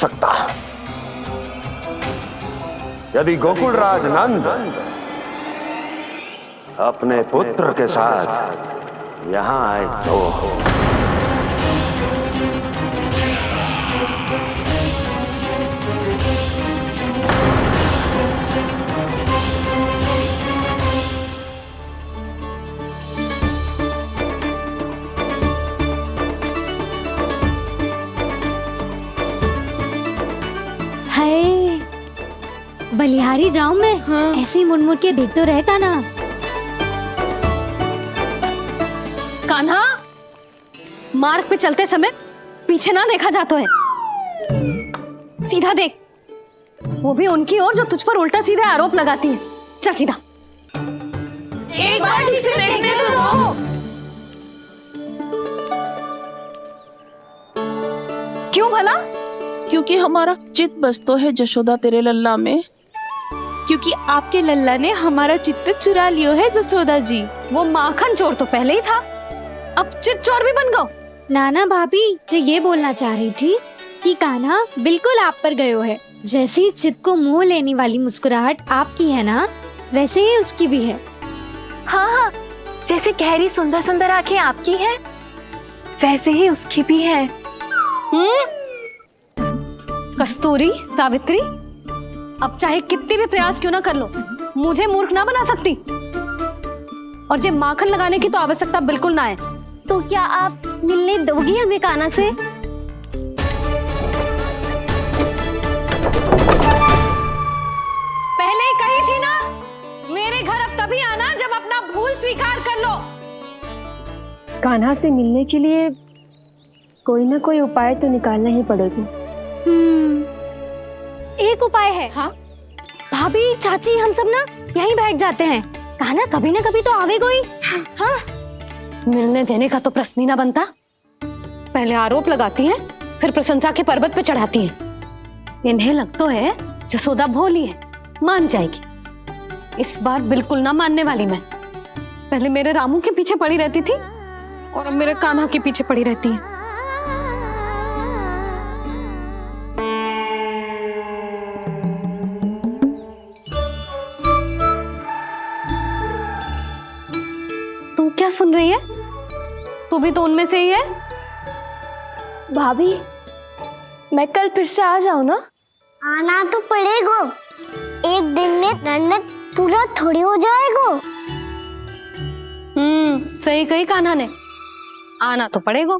सकता। यदि गोकुलराज नंद अपने पुत्र के साथ यहां आए तो बलिहारी जाऊं मैं? हाँ। ऐसे ही मुड़ मुड़ के देख तो रहे कान्हा। कान्हा, मार्ग पे चलते समय पीछे ना देखा जाता है, सीधा देख, वो भी उनकी ओर जो तुझ पर उल्टा सीधे आरोप लगाती है। चल सीधा। एक बार ठीक से देखने तो दो। क्यों भला? क्योंकि हमारा चित्त बसतो है जशोदा तेरे लल्ला में। क्योंकि आपके लल्ला ने हमारा चित्त चुरा लियो है जसोदा जी। वो माखन चोर तो पहले ही था, अब चित्त चोर भी बन गो। नाना भाभी जो ये बोलना चाह रही थी कि कान्हा बिल्कुल आप पर गयो है। जैसे ही चित्त को मोह लेने वाली मुस्कुराहट आपकी है ना, वैसे ही उसकी भी है। हाँ, जैसे गहरी सुंदर सुंदर आंखें आपकी हैं, वैसे ही उसकी भी है। कस्तूरी, सावित्री, अब चाहे कितने भी प्रयास क्यों ना कर लो, मुझे मूर्ख ना बना सकती। और जे माखन लगाने की तो आवश्यकता बिल्कुल ना है। तो क्या आप मिलने दोगी हमें कान्हा से? पहले ही कही थी ना, मेरे घर अब तभी आना जब अपना भूल स्वीकार कर लो। कान्हा से मिलने के लिए कोई ना कोई उपाय तो निकालना ही पड़ेगा। एक उपाय है। हाँ? भाभी, चाची, हम सब ना यहीं बैठ जाते हैं। कान्हा कभी ना कभी तो आवेगा ही। हाँ। मिलने देने का तो प्रश्न ही ना बनता। पहले आरोप लगाती हैं, फिर प्रशंसा के पर्वत पे चढ़ाती हैं। इन्हें लगता है जसोदा भोली है, मान जाएगी। इस बार बिल्कुल ना मानने वाली मैं। पहले मेरे रामू के पीछे पड़ी रहती थी और अब मेरे कान्हा के पीछे पड़ी रहती है। तू क्या सुन रही है? तू भी तो उनमें से ही है। भाभी, मैं कल फिर से आ जाऊं ना? आना तो पड़ेगा, एक दिन में रन्नत पूरा थोड़ी हो जाएगा। सही कही कान्हा ने, आना तो पड़ेगा।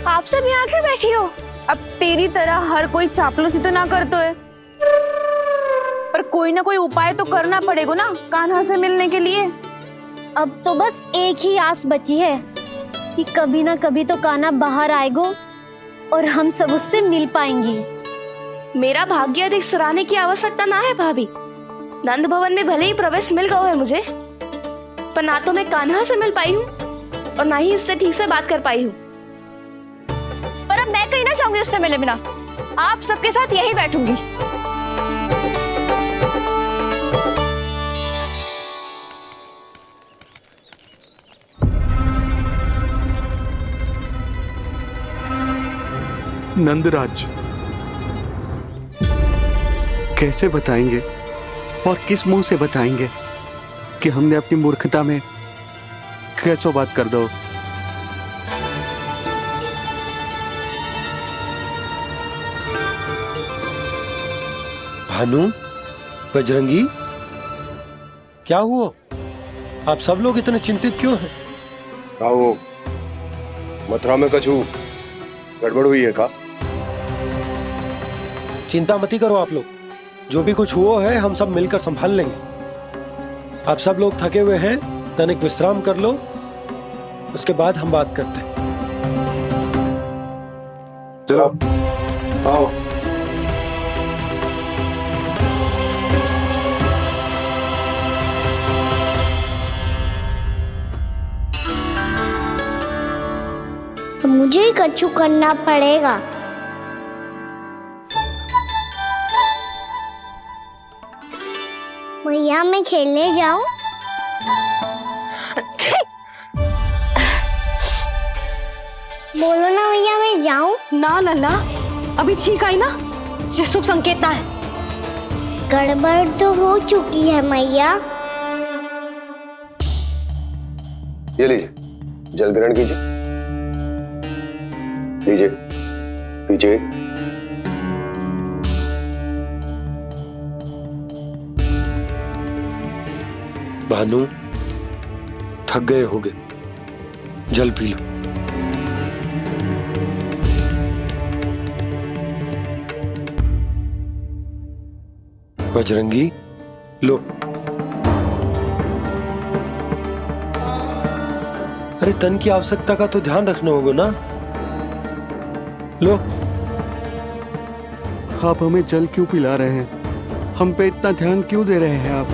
आप सब यहाँ आके बैठी हो? अब तेरी तरह हर कोई चापलूसी तो ना करतो है, पर कोई ना कोई उपाय तो करना पड़ेगा ना कान्हा से मिलने के लिए। अब तो बस एक ही आस बची है कि कभी ना कभी तो कान्हा बाहर आएगा और हम सब उससे मिल पाएंगे। मेरा भाग्य अधिक सराहने की आवश्यकता ना है भाभी। नंद भवन में भले ही प्रवेश मिल गया है मुझे, पर ना तो मैं कान्हा से मिल पाई हूँ और ना ही उससे ठीक से बात कर पाई हूँ। पर अब मैं कहीं ना चाहूंगी उससे मिले बिना, आप सबके साथ यही बैठूंगी। नंदराज, कैसे बताएंगे और किस मुंह से बताएंगे कि हमने अपनी मूर्खता में कैसो बात कर दो। भानु, बजरंगी, क्या हुआ? आप सब लोग इतने चिंतित क्यों हैं? आओ, मथुरा में कछु गड़बड़ हुई है का? चिंता मती करो आप लोग, जो भी कुछ हुआ है हम सब मिलकर संभाल लेंगे। आप सब लोग थके हुए हैं, तनिक विश्राम कर लो, उसके बाद हम बात करते हैं। चलो आओ। मुझे ही कच्चू करना पड़ेगा। भैया मैं खेलने जाऊं? बोलो ना भैया मैं जाऊं? ना लल्ला, अभी छींक आई ना, ये शुभ संकेत ना है। गड़बड़ तो हो चुकी है मैया। ये लीजिए, जल ग्रहण कीजिए। लीजिए, पीजिए। भानु, थक गए होगे, जल पी लो। बजरंगी, लो। अरे तन की आवश्यकता का तो ध्यान रखना होगा ना, लो। आप हमें जल क्यों पिला रहे हैं? हम पे इतना ध्यान क्यों दे रहे हैं आप?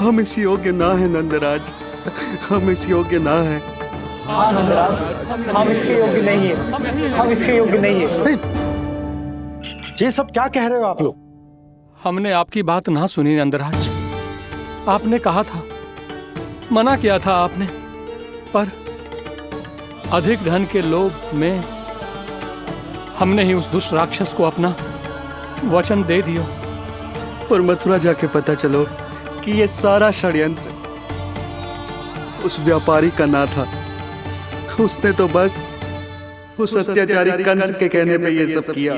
हम इस योग्य ना है नंदराज, हम इस योग्य ना है। हाँ नंदराज, हम इसके योग्य नहीं है, हम इसके योग्य नहीं है। ये सब क्या कह रहे हो आप लोग? हमने आपकी बात ना सुनी नंदराज। आपने कहा था, मना किया था आपने, पर अधिक धन के लोभ में हमने ही उस दुष्ट राक्षस को अपना वचन दे दिया। पर मथुरा जाके पता चलो कि ये सारा षड्यंत्र उस व्यापारी का ना था। उसने तो बस उस अत्याचारी कंस के कहने पे ये सब किया।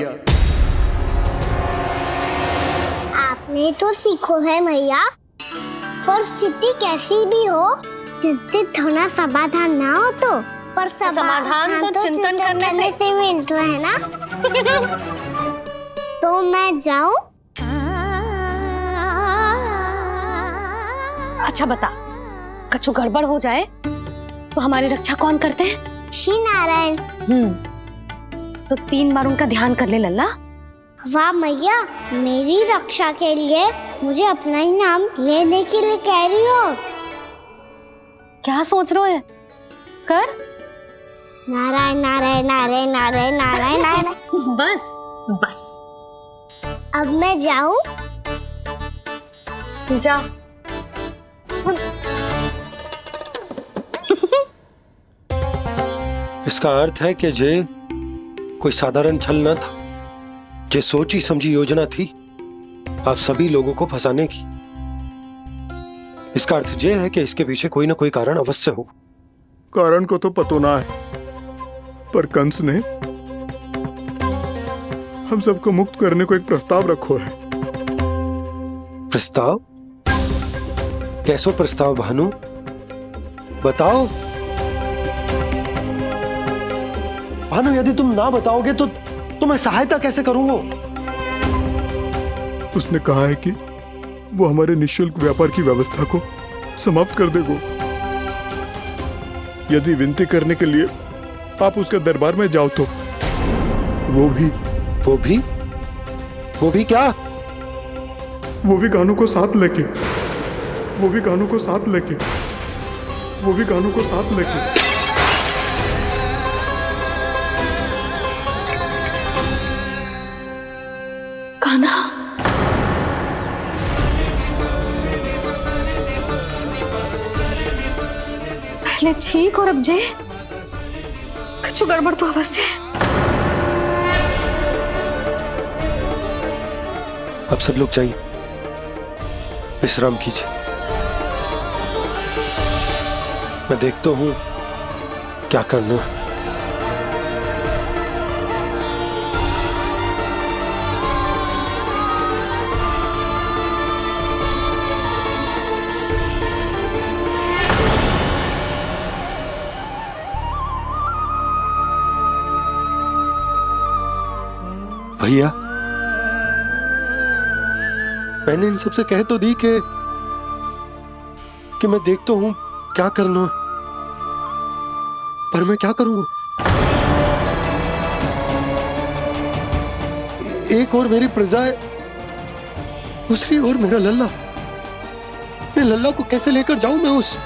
आपने तो सीखो है मैया, पर स्थिति कैसी भी हो, चिंतित होना समाधान ना हो तो, पर समाधान तो चिंतन करने से मिलता है ना। तो मैं जाऊं? अच्छा बता, कछु गड़बड़ हो जाए तो हमारी रक्षा कौन करते हैं? श्री नारायण। तो 3 बार उनका ध्यान कर ले लल्ला। वाह मैया, मेरी रक्षा के लिए मुझे अपना ही नाम लेने के लिए कह रही हो? क्या सोच रहे हो? कर। नारायण नारायण नारायण नारायण नारायण नारायण। बस बस, अब मैं जाऊं? जा। इसका अर्थ है कि जे कोई साधारण छल न था, जे सोची समझी योजना थी आप सभी लोगों को फंसाने की। इसका अर्थ ये है कि इसके पीछे कोई ना कोई कारण अवश्य हो। कारण को तो पतो ना है, पर कंस ने हम सबको मुक्त करने को एक प्रस्ताव रखो है। प्रस्ताव? कैसो प्रस्ताव भानु, बताओ। भानु, यदि तुम ना बताओगे तो मैं सहायता कैसे करूंगा? उसने कहा है कि वो हमारे निःशुल्क व्यापार की व्यवस्था को समाप्त कर देगा यदि विनती करने के लिए आप उसके दरबार में जाओ तो। वो भी क्या? वो भी कानों को साथ लेके, वो भी कानों को साथ लेके, वो भी कानों को साथ लेके। कान्हा, पहले छींक और अब जे, कुछ गड़बड़ तो अवश्य है। अब सब लोग जाइए, विश्राम कीजिए। मैं देखता हूं क्या करना है। भैया, मैंने इन सबसे कह तो दी कि मैं देख तो हूं क्या करना है, पर मैं क्या करूंगा? एक और मेरी प्रजा है, दूसरी ओर मेरा लल्ला। मैं लल्ला को कैसे लेकर जाऊं मैं उस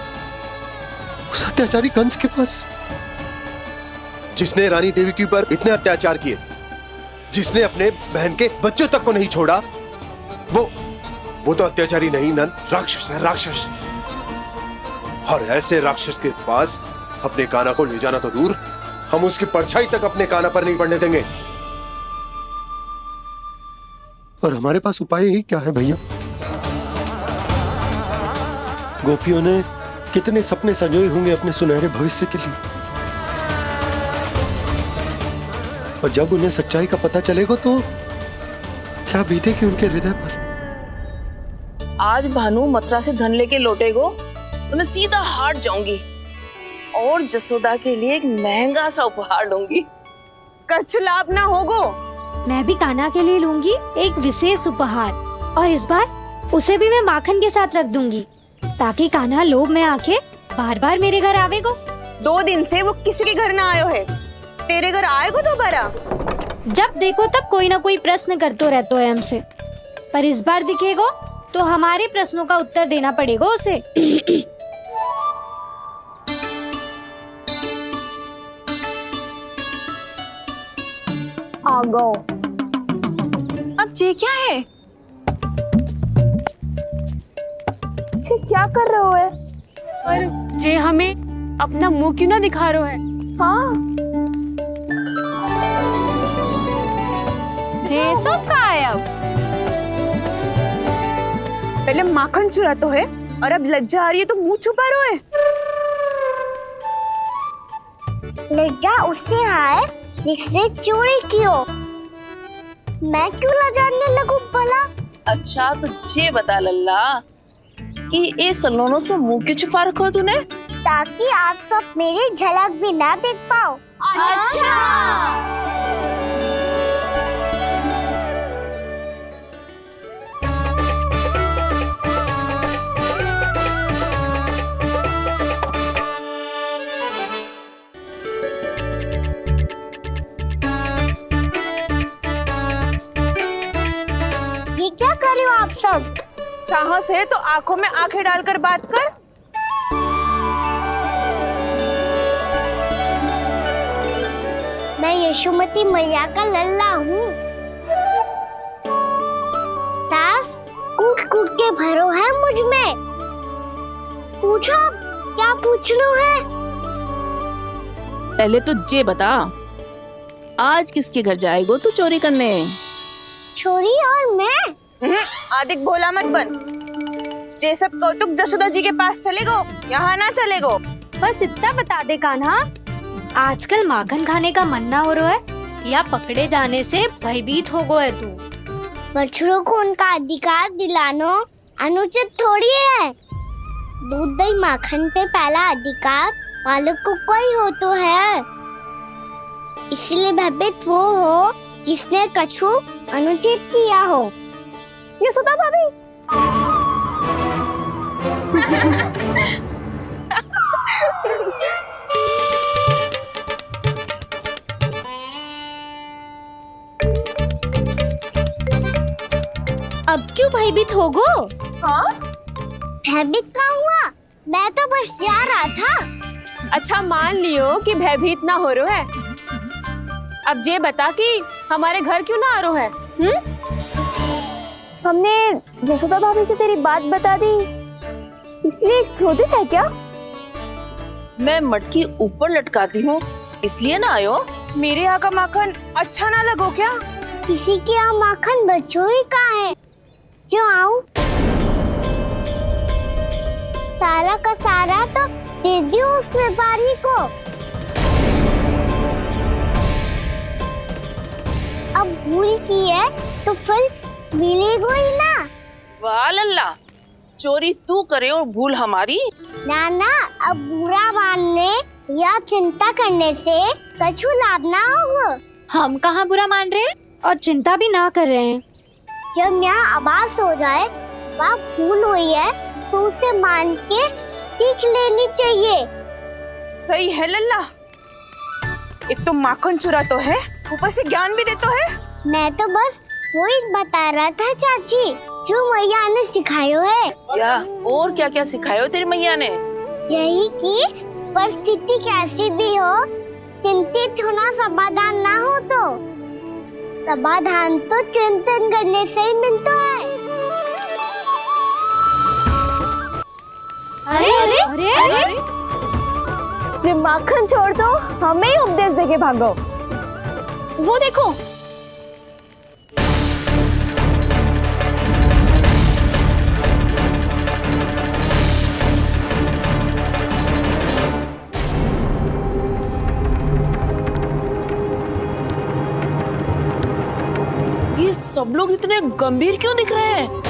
अत्याचारी कंस के पास, जिसने रानी देवी के ऊपर इतने अत्याचार किए, जिसने अपने बहन के बच्चों तक को नहीं छोड़ा, वो तो अत्याचारी नहीं नंद, राक्षस है, राक्षस। और ऐसे राक्षस के पास अपने कान्हा को ले जाना तो दूर, हम उसकी परछाई तक अपने कान्हा पर नहीं पड़ने देंगे। और हमारे पास उपाय ही क्या है भैया? गोपियों ने कितने सपने संजोए होंगे अपने सुनहरे भविष्य के लिए, और जब उन्हें सच्चाई का पता चलेगा तो क्या बीतेगी उनके हृदय पर? आज भानु मथुरा से धन लेके लौटेगो तो मैं सीधा हाट जाऊंगी और जसोदा के लिए एक महंगा सा उपहार लूंगी। कछु लाभ ना होगो। मैं भी कान्हा के लिए लूंगी एक विशेष उपहार, और इस बार उसे भी मैं माखन के साथ रख दूंगी, ताकि कान्हा लोभ में आके बार बार मेरे घर आवेगो। 2 दिन से वो किसी के घर ना आयो है, तेरे घर आएगो दोबारा? जब देखो तब कोई ना कोई प्रश्न करते रहते है हमसे, पर इस बार दिखेगो तो हमारे प्रश्नों का उत्तर देना पड़ेगा उसे। आ गो। अब ये क्या है? ये क्या कर रहे हो है? पर जे हमें अपना मुंह क्यों ना दिखा रहे है? हाँ, जे सब का है अब? पहले माखन चुरा तो है और अब लज्जा आ रही है तो मुंह छुपा रहे है। लज्जा उससे आए जिससे चोरी कियो। मैं क्यों लजाने लगूं भला? अच्छा तो ये बता लल्ला कि ये सलोनों से मुंह क्यों छुपा रखो तूने? ताकि आप सब मेरी झलक भी ना देख पाओ। अच्छा। ये क्या कर रहे हो आप सब? साहस है तो आंखों में आंखें डालकर बात कर। मैं यशोमती मैया का लल्ला हूँ। सास कूट कूट के भरो है मुझ में। पूछो क्या पूछना है? पहले तो ये बता, आज किसके घर जाएगो तू चोरी करने? छोरी और मैं? आदिक भोला मत बन। जे सब कौतुक जशोदा जी के पास चलेगो, यहाँ ना चलेगो। बस इतना बता दे कान्हा, आजकल माखन खाने का मन ना हो रहा है या पकड़े जाने से भयभीत हो गो है तू? बछड़ों को उनका अधिकार दिलाना अनुचित थोड़ी है। दूध दही माखन पे पहला अधिकार मालिक को कोई हो तो है। इसलिए भयभीत वो हो जिसने कछु अनुचित किया हो। यशोदा भाभी। अब क्यों भयभीत हो गो? हाँ? भयभीत क्या हुआ? मैं तो बस जा रहा था। अच्छा मान लियो कि भयभीत ना हो रहा है। अब ये बता कि हमारे घर क्यों ना आ रहा है? हमने यशोदा भाभी से तेरी बात बता दी, इसलिए क्रोधित है क्या? मैं मटकी ऊपर लटकाती हूँ इसलिए ना आयो? मेरे यहाँ का माखन अच्छा ना लगो क्या? किसी के यहाँ माखन बच्चों ही कहाँ है जो आऊं? सारा का सारा तो दे दियो उस व्यापारी को। अब भूल की है तो फिर मिलेगो ही ना। वाह लल्ला, चोरी तू करे और भूल हमारी। ना ना, अब बुरा मानने या चिंता करने से कछु लाभ ना होगा। हम कहाँ बुरा मान रहे हैं? और चिंता भी ना कर रहे हैं। जब यहाँ आवाज हो जाए वह भूल हुई है तो उसे मान के सीख लेनी चाहिए। सही है लल्ला, एक तो माखन चुरा तो है, ऊपर से ज्ञान भी देता है। मैं तो बस वही बता रहा था चाची जो मैया ने सिखायो है। क्या और क्या क्या सिखायो तेरी मैया ने? यही कि परिस्थिति कैसी भी हो चिंतित होना समाधान ना हो तो समाधान तो चिंतन करने से ही मिलता है। अरे अरे अरे, अरे? जे माखन छोड़ दो, हमें ही उपदेश देके भागो। वो देखो, ये सब लोग इतने गंभीर क्यों दिख रहे हैं?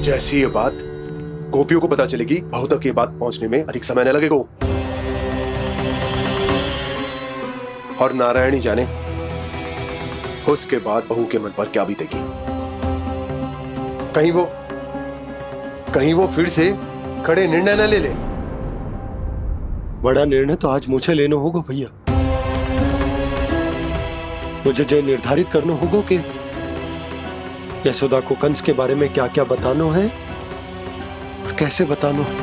जैसी ये बात गोपियों को पता चलेगी, बहू तक ये बात पहुंचने में अधिक समय न लगेगा। और नारायण ही जाने उसके बाद बहू के मन पर क्या बीतेगी। कहीं वो फिर से खड़े निर्णय न ले ले। बड़ा निर्णय तो आज मुझे लेना होगा भैया। मुझे जो निर्धारित करना होगा कि यशोदा को कंस के बारे में क्या क्या बताना है और कैसे बताना है।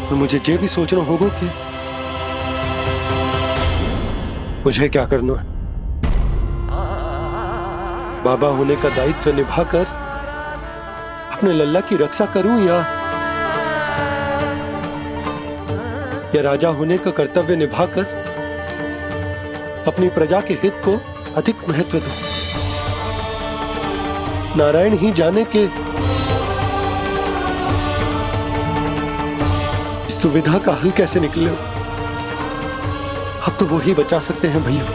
और मुझे ये भी सोचना होगा कि मुझे क्या करना है। बाबा होने का दायित्व निभाकर अपने लल्ला की रक्षा करूं या राजा होने का कर्तव्य निभाकर अपनी प्रजा के हित को अधिक महत्व दूं। नारायण ही जाने के इस दुविधा का हल कैसे निकले। अब तो वो ही बचा सकते हैं भैया।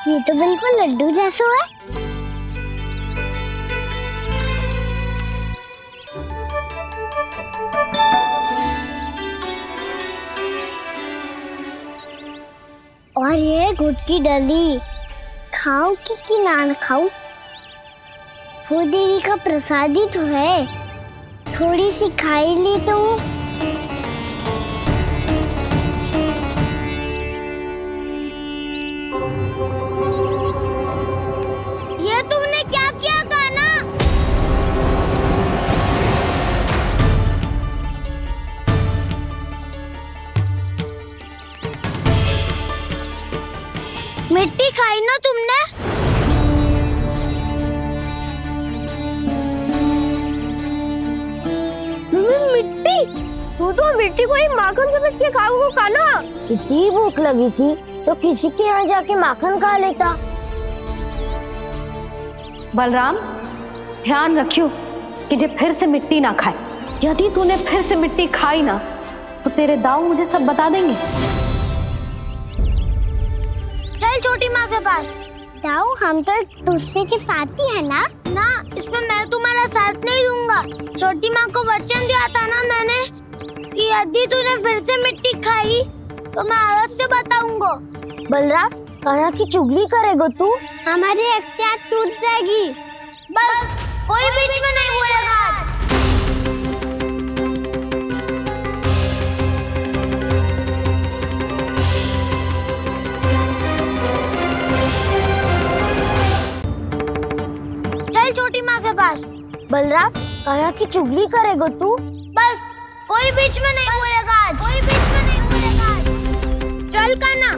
ये तो बिल्कुल लड्डू जैसा है। और ये गुड़ की डली खाऊं कि ना खाऊं? वो देवी का प्रसाद ही तो है, थोड़ी सी खाई ली तो। ये तुमने क्या किया कान्हा? मिट्टी खाई ना तुमने? मिट्टी? तू तो मिट्टी को ही माखन से पीट के खाओगे कान्हा। इतनी भूख लगी थी तो किसी के यहाँ जाके माखन खा लेता। बलराम, ध्यान रखियो कि जे फिर से मिट्टी ना खाए। यदि तूने फिर से मिट्टी खाई ना तो तेरे दाऊ मुझे सब बता देंगे। चल छोटी माँ के पास। दाऊ, हम तो एक दूसरे के साथी है ना? ना, इसमें मैं तुम्हारा साथ नहीं दूंगा। छोटी माँ को वचन दिया था ना मैंने कि यदि तूने फिर से मिट्टी खाई तो मैं अलग से बताऊंगा। बलराम, कान्हा की चुगली करेगा तू? हमारी अख्तियार टूट जाएगी। बस कोई बीच में नहीं बोलेगा आज। बलराम, कान्हा की चुगली करेगा तू? बस, कोई बीच में नहीं बोलेगा आज। कोई बीच में नहीं बोलेगा आज। चल कान्हा।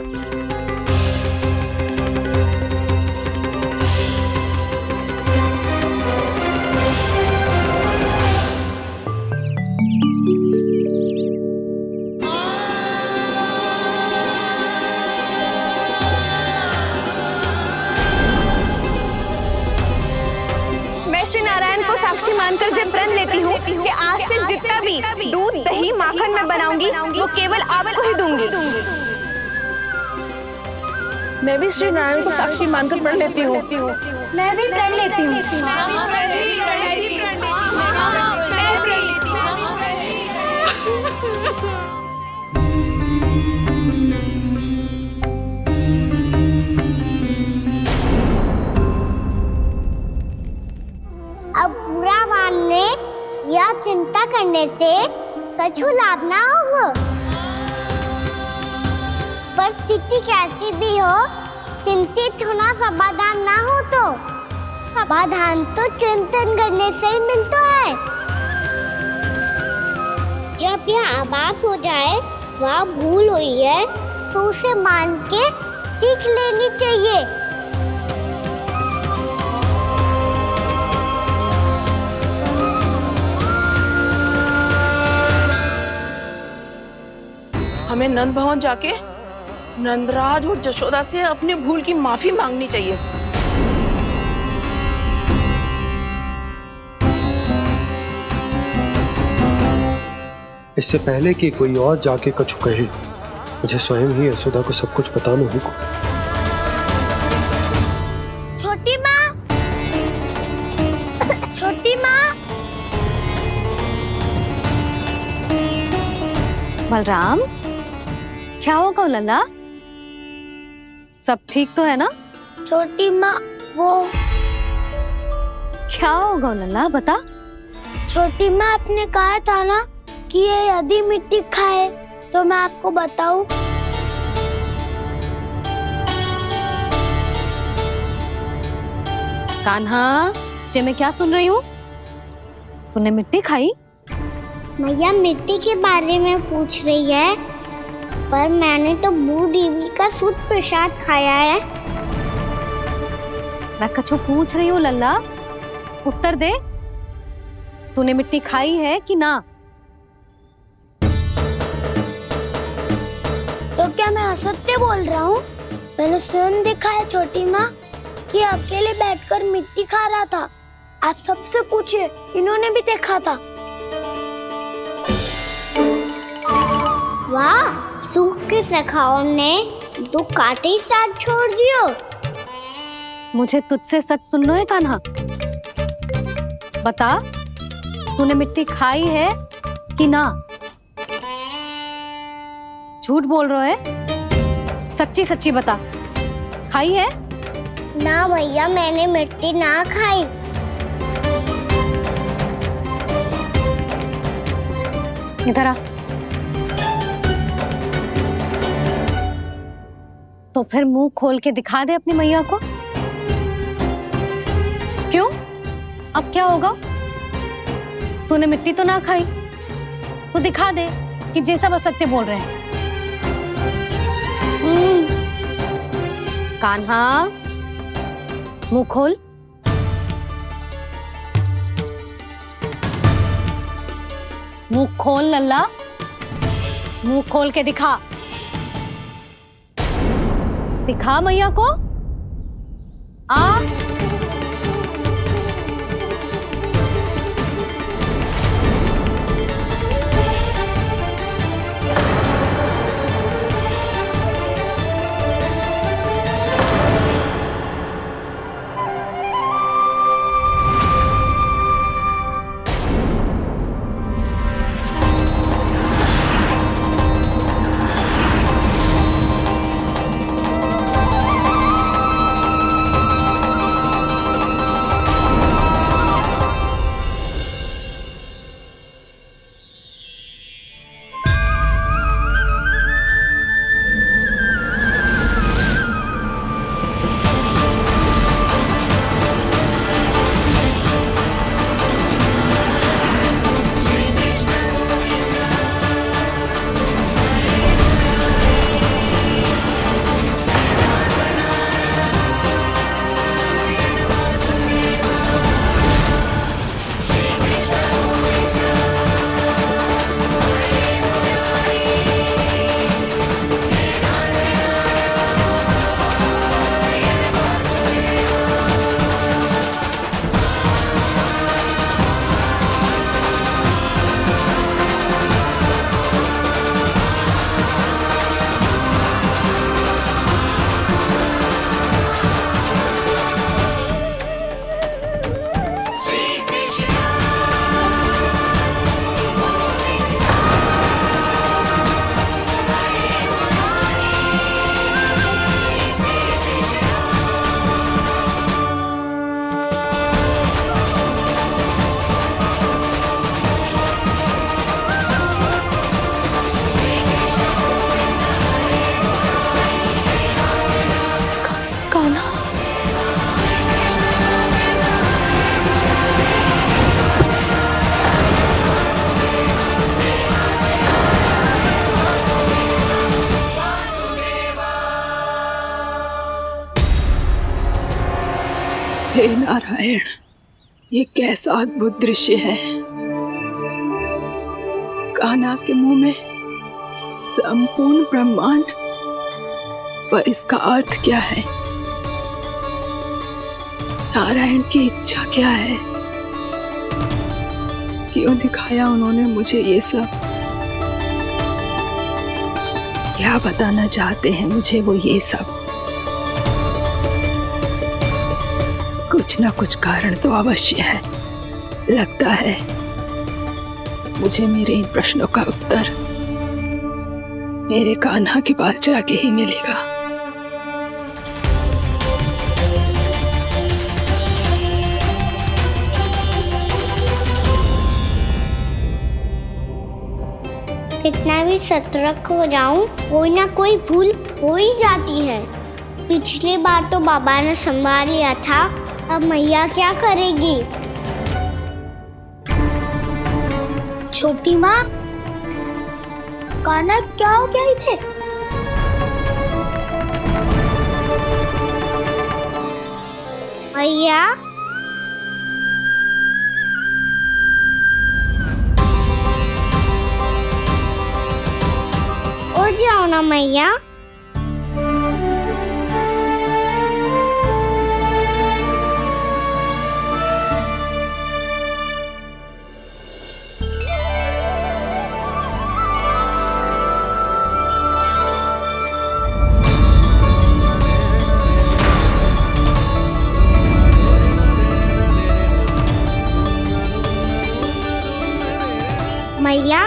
श्री नारायण को साक्षी मानकर जब प्रण लेती हूँ कि आज से जितना भी दूध दही माखन मैं बनाऊंगी वो केवल आपको ही दूंगी। मैं भी श्री नारायण को साक्षी मानकर प्रण लेती हूँ। मैं भी प्रण लेती हूँ। अब बुरा मानने या चिंता करने से कछु लाभ ना होगा। परिस्थिति कैसी भी हो, चिंतित होना समाधान ना हो तो समाधान तो चिंतन करने से ही मिलता है। जब यह आभास हो जाए वह भूल हुई है तो उसे मान के सीख लेनी चाहिए। हमें नंद भवन जाके नंदराज और जशोदा से अपनी भूल की माफी मांगनी चाहिए। इससे पहले कि कोई और जाके कछु कहे, मुझे स्वयं ही यशोदा को सब कुछ बताना होगा। छोटी माँ, छोटी माँ। बलराम, क्या होगा लल्ला? सब ठीक तो है ना? छोटी माँ, वो क्या होगा लल्ला, बता। छोटी माँ, आपने कहा था ना कि ये यदि मिट्टी खाए तो मैं आपको बताऊं। कान्हा, जे मैं क्या सुन रही हूँ? तूने मिट्टी खाई? मैया मिट्टी के बारे में पूछ रही है, पर मैंने तो भू देवी का शुद्ध प्रसाद खाया है। मैं कछु पूछ रही हूँ लल्ला, उत्तर दे। तूने मिट्टी खाई है कि ना? तो क्या मैं असत्य बोल रहा हूँ? मैंने स्वयं देखा है छोटी माँ कि अकेले बैठकर मिट्टी खा रहा था। आप सबसे पूछिए, इन्होंने भी देखा था। वाह, सूख के सखाओं ने दो कांटे ही साथ छोड़ दियो। मुझे तुझसे सच सुनना है कान्हा। बता, तूने मिट्टी खाई है कि ना? झूठ बोल रहा है, सच्ची सच्ची बता, खाई है? ना भैया, मैंने मिट्टी ना खाई। इधर आ। तो फिर मुंह खोल के दिखा दे अपनी मैया को। क्यों? अब क्या होगा? तूने मिट्टी तो ना खाई, तो दिखा दे कि जे सब असत्य बोल रहे हैं। कान्हा, मुंह खोल। मुंह खोल लल्ला, मुंह खोल के दिखा। दिखा मैया को। आ हे नारायण, ये कैसा अद्भुत दृश्य है। कान्हा के मुंह में संपूर्ण ब्रह्मांड, पर इसका अर्थ क्या है? नारायण की इच्छा क्या है? क्यों दिखाया उन्होंने मुझे ये सब? क्या बताना चाहते हैं मुझे वो ये सब? कुछ ना कुछ कारण तो अवश्य है। लगता है मुझे मेरे इन प्रश्नों का उत्तर मेरे कान्हा के पास जाके ही मिलेगा। कितना भी सतर्क हो जाऊं, कोई ना कोई भूल हो ही जाती है। पिछली बार तो बाबा ने संभाल लिया था, अब मैया क्या करेगी? छोटी माँ, कान्हा क्या हो गया इधर? मैया, उठ जाओ ना मैया। मैया,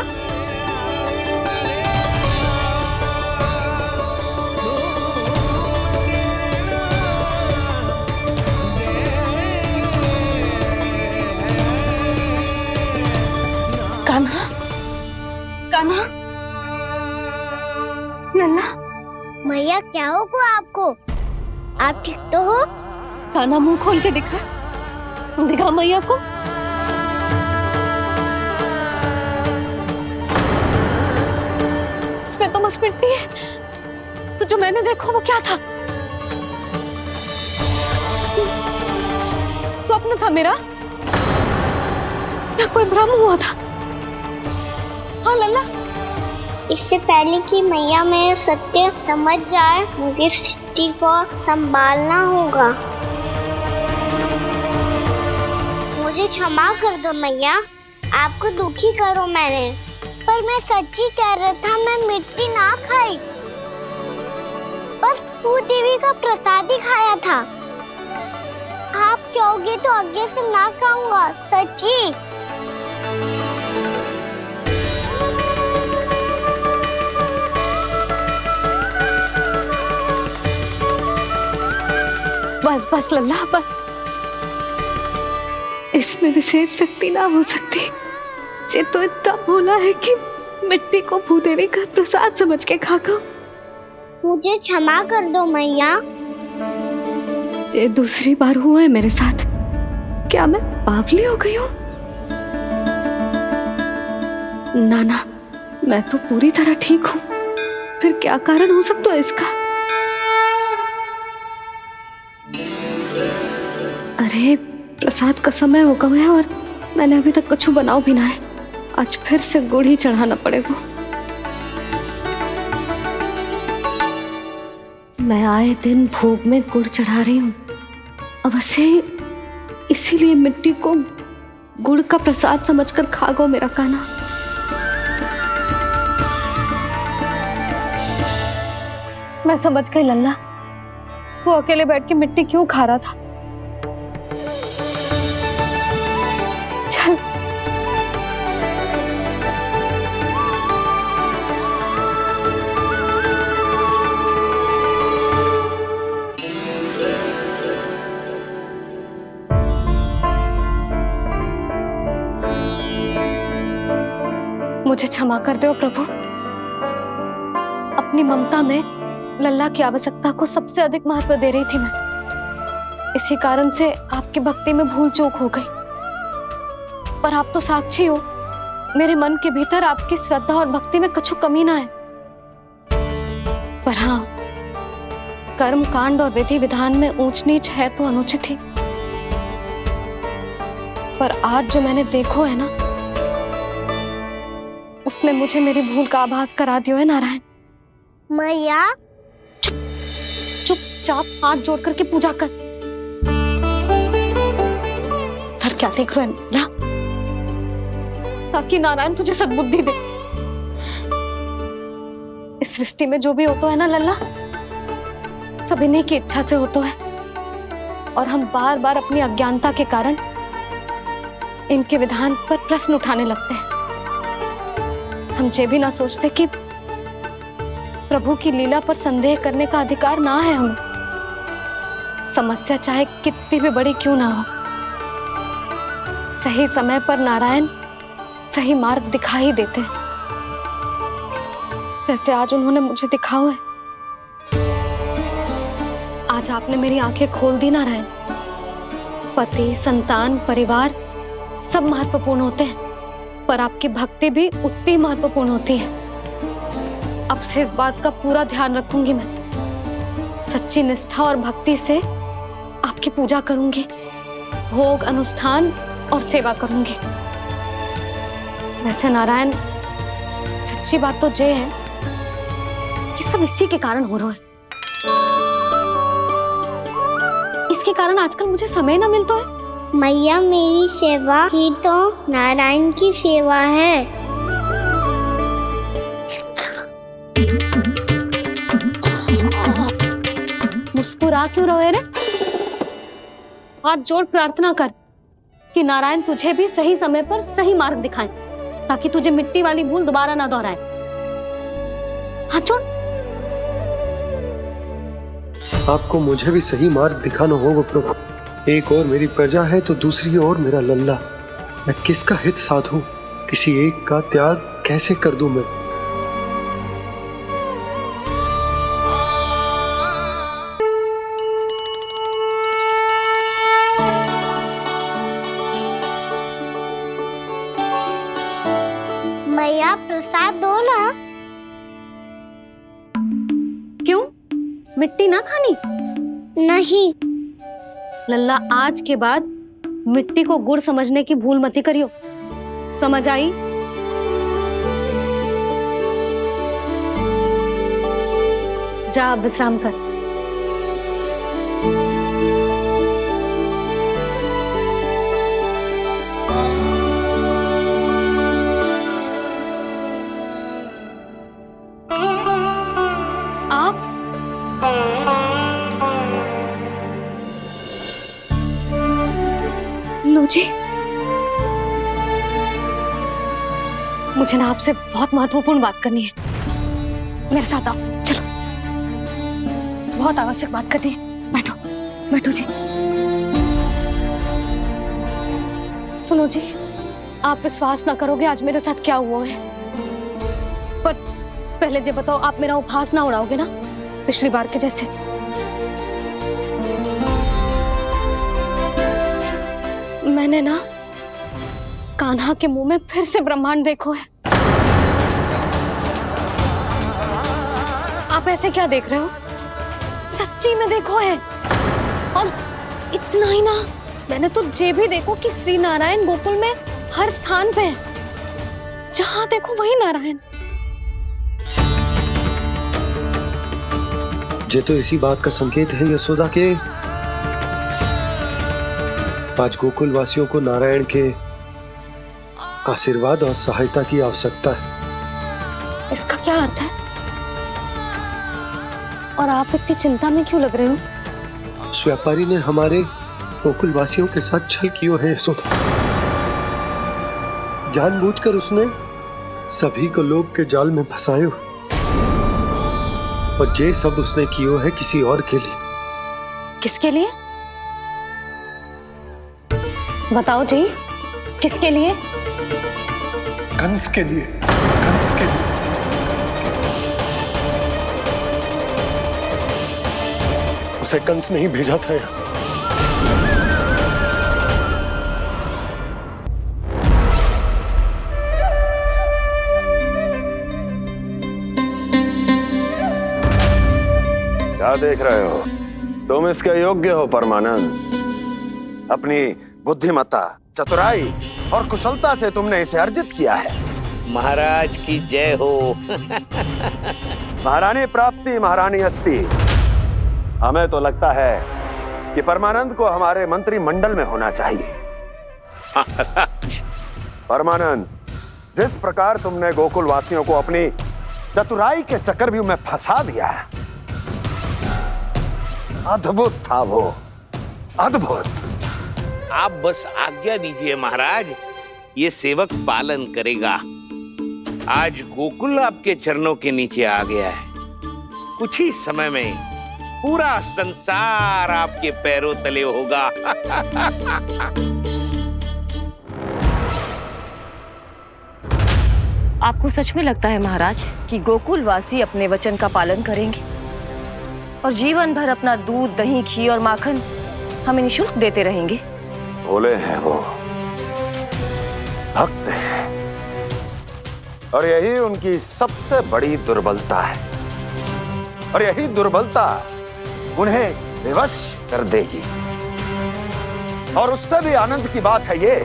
कान्हा, कान्हा, लल्ला। मैया क्या होगा आपको? आप ठीक तो हो? कान्हा मुंह खोल के दिखा, दिखा मैया को। इसमें तो बस मिट्टी है, तो जो मैंने देखा वो क्या था? स्वप्न था मेरा या कोई भ्रम हुआ था? हाँ लल्ला, इससे पहले कि मैया मेरे सत्य समझ जाए, मुझे स्थिति को संभालना होगा। मुझे क्षमा कर दो मैया, आपको दुखी करो मैंने, पर मैं सच्ची कह रहा था, मैं मिट्टी ना खाई, बस तू देवी का प्रसाद ही खाया था। आप कहोगे तो आगे से ना खाऊंगा, सच्ची। बस बस लल्ला, बस। इसमें विशेष शक्ति ना हो सकती। ये तो इतना भोला है कि मिट्टी को भूदेवी का प्रसाद समझ के खागा। मुझे क्षमा कर दो मैया। ये दूसरी बार हुआ है मेरे साथ। क्या मैं बावली हो गई हूँ? ना ना, मैं तो पूरी तरह ठीक हूँ। फिर क्या कारण हो सकता है इसका? अरे प्रसाद का समय हो गया है और मैंने अभी तक कुछ बनाओ भी ना है। आज फिर से गुड़ ही चढ़ाना पड़ेगा। मैं आए दिन भोग में गुड़ चढ़ा रही हूँ, अवश्य इसीलिए मिट्टी को गुड़ का प्रसाद समझकर खा गो मेरा कान्हा। मैं समझ गई लल्ला, वो अकेले बैठ के मिट्टी क्यों खा रहा था। चल मुझे क्षमा कर दो प्रभु। अपनी ममता में लल्ला की आवश्यकता को सबसे अधिक महत्व दे रही थी मैं। इसी कारण से आपकी भक्ति में भूल चूक हो गई। पर आप तो साक्षी हो, मेरे मन के भीतर आपकी श्रद्धा और भक्ति में कछु कमी ना है। पर हाँ, कर्म कांड और विधि विधान में ऊंच नीच है तो अनुचित ही। पर आज जो मैंने देखो है ना, उसने मुझे मेरी भूल का आभास करा दियो है नारायण। मैया चुपचाप हाथ जोड़ करके पूजा कर। सर क्या देख रहे हैं ना, ताकि नारायण तुझे सद्बुद्धि दे। इस सृष्टि में जो भी होता है ना लल्ला, सब इन्हीं की इच्छा से होता है, और हम बार बार अपनी अज्ञानता के कारण इनके विधान पर प्रश्न उठाने लगते हैं। हम ये भी ना सोचते कि प्रभु की लीला पर संदेह करने का अधिकार ना है हमें। समस्या चाहे कितनी भी बड़ी क्यों ना हो, सही समय पर नारायण सही मार्ग दिखा ही देते हैं, जैसे आज उन्होंने मुझे दिखाओ है। आज आपने मेरी आंखें खोल दी नारायण। पति, संतान, परिवार सब महत्वपूर्ण होते हैं, पर आपकी भक्ति भी उतनी महत्वपूर्ण होती है। अब से इस बात का पूरा ध्यान रखूंगी मैं। सच्ची निष्ठा और भक्ति से आपकी पूजा करूंगी, भोग, अनुष्ठान और सेवा करूंगी। वैसे नारायण, सच्ची बात तो ये है कि सब इसी के कारण हो रहा है। इसके कारण आजकल मुझे समय ना मिलता है। मैया, मेरी सेवा ही तो नारायण की सेवा है। मुस्कुरा क्यों रहे रे? हाथ जोड़ प्रार्थना कर कि नारायण तुझे भी सही समय पर सही मार्ग दिखाएं, ताकि तुझे मिट्टी वाली भूल दोबारा ना दोहराए। हाथ जोड़। आपको मुझे भी सही मार्ग दिखाना होगा प्रभु। एक और मेरी प्रजा है तो दूसरी ओर मेरा लल्ला। मैं किसका हित साधूं? किसी एक का त्याग कैसे कर दूं मैं? मैया, प्रसाद दो ना। क्यों? मिट्टी ना खानी? नहीं। लल्ला, आज के बाद मिट्टी को गुड़ समझने की भूल मत करियो। समझ आई? जा विश्राम कर। लो जी, मुझे ना आपसे बहुत महत्वपूर्ण बात करनी है। मेरे साथ आओ, चलो। बहुत आवश्यक बात करनी है। बैठो, बैठो जी। सुनो जी, आप विश्वास ना करोगे आज मेरे साथ क्या हुआ है। पर पहले ये बताओ, आप मेरा उपहास ना उड़ाओगे ना, पिछली बार के जैसे? मैंने ना कान्हा के मुंह में फिर से ब्रह्मांड देखो है। आप ऐसे क्या देख रहे हो? सच्ची में देखो है। और इतना ही ना, मैंने तो ये भी देखो कि श्री नारायण गोकुल में हर स्थान पे है। जहां देखो वही नारायण। ये तो इसी बात का संकेत है यशोदा के आज गोकुल वासियों को नारायण के आशीर्वाद और सहायता की आवश्यकता है। इसका क्या अर्थ है? और आप इतनी चिंता में क्यों लग रहे हो? उस व्यापारी ने हमारे गोकुल वासियों के साथ छल किया है यशोदा। जानबूझकर उसने सभी को लोभ के जाल में फंसायो, और ये सब उसने किया है किसी और के लिए। किसके लिए? बताओ जी, किसके लिए? कंस के लिए। कंस के लिए। उसे कंस नहीं भेजा था यहाँ। क्या देख रहे हो? तुम इसके योग्य हो परमानंद। अपनी बुद्धिमत्ता, चतुराई और कुशलता से तुमने इसे अर्जित किया है। महाराज की जय हो। महारानी प्राप्ति महारानी अस्ति। हमें तो लगता है कि परमानंद को हमारे मंत्रिमंडल में होना चाहिए। परमानंद, जिस प्रकार तुमने गोकुल वासियों को अपनी चतुराई के चक्रव्यूह में फंसा दिया है, अद्भुत था वो, अद्भुत। आप बस आज्ञा दीजिए महाराज, ये सेवक पालन करेगा। आज गोकुल आपके चरणों के नीचे आ गया है। कुछ ही समय में पूरा संसार आपके पैरों तले होगा। आपको सच में लगता है महाराज कि गोकुल वासी अपने वचन का पालन करेंगे और जीवन भर अपना दूध, दही, घी और माखन हमें निःशुल्क देते रहेंगे? भोले हैं वो, भक्त हैं, और यही उनकी सबसे बड़ी दुर्बलता है। और यही दुर्बलता उन्हें विवश कर देगी। और उससे भी आनंद की बात है ये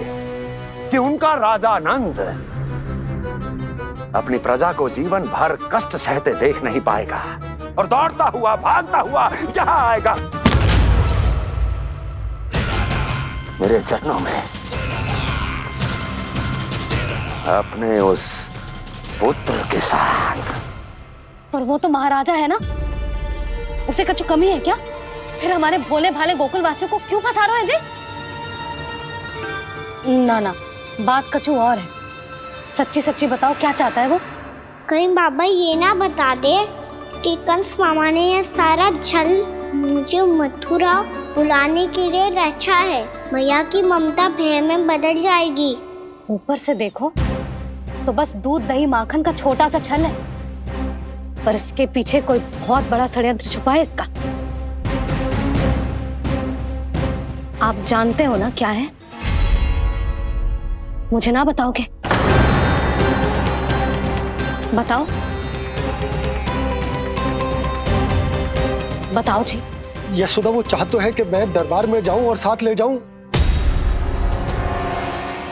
कि उनका राजा नंद अपनी प्रजा को जीवन भर कष्ट सहते देख नहीं पाएगा और दौड़ता हुआ, भागता हुआ यहाँ आएगा मेरे चरणों में, अपने उस पुत्र के साथ। पर वो तो महाराजा है ना, उसे कुछ कमी है क्या? फिर हमारे भोले भाले गोकुल वासियों को क्यों फंसा रहे हैं जी? ना ना, बात कछु और है। सच्ची सच्ची बताओ, क्या चाहता है वो? कहीं बाबा ये ना बता दे कि कंस मामा ने यह सारा छल मुझे मथुरा बुलाने के लिए रचा है। मैया की ममता भय में बदल जाएगी। ऊपर से देखो तो बस दूध, दही, माखन का छोटा सा छल है, पर इसके पीछे कोई बहुत बड़ा षड्यंत्र छुपा है इसका। आप जानते हो ना क्या है? मुझे ना बताओगे? बताओ बताओ जी। यशोदा, वो चाहता तो है कि मैं दरबार में जाऊं और साथ ले जाऊं।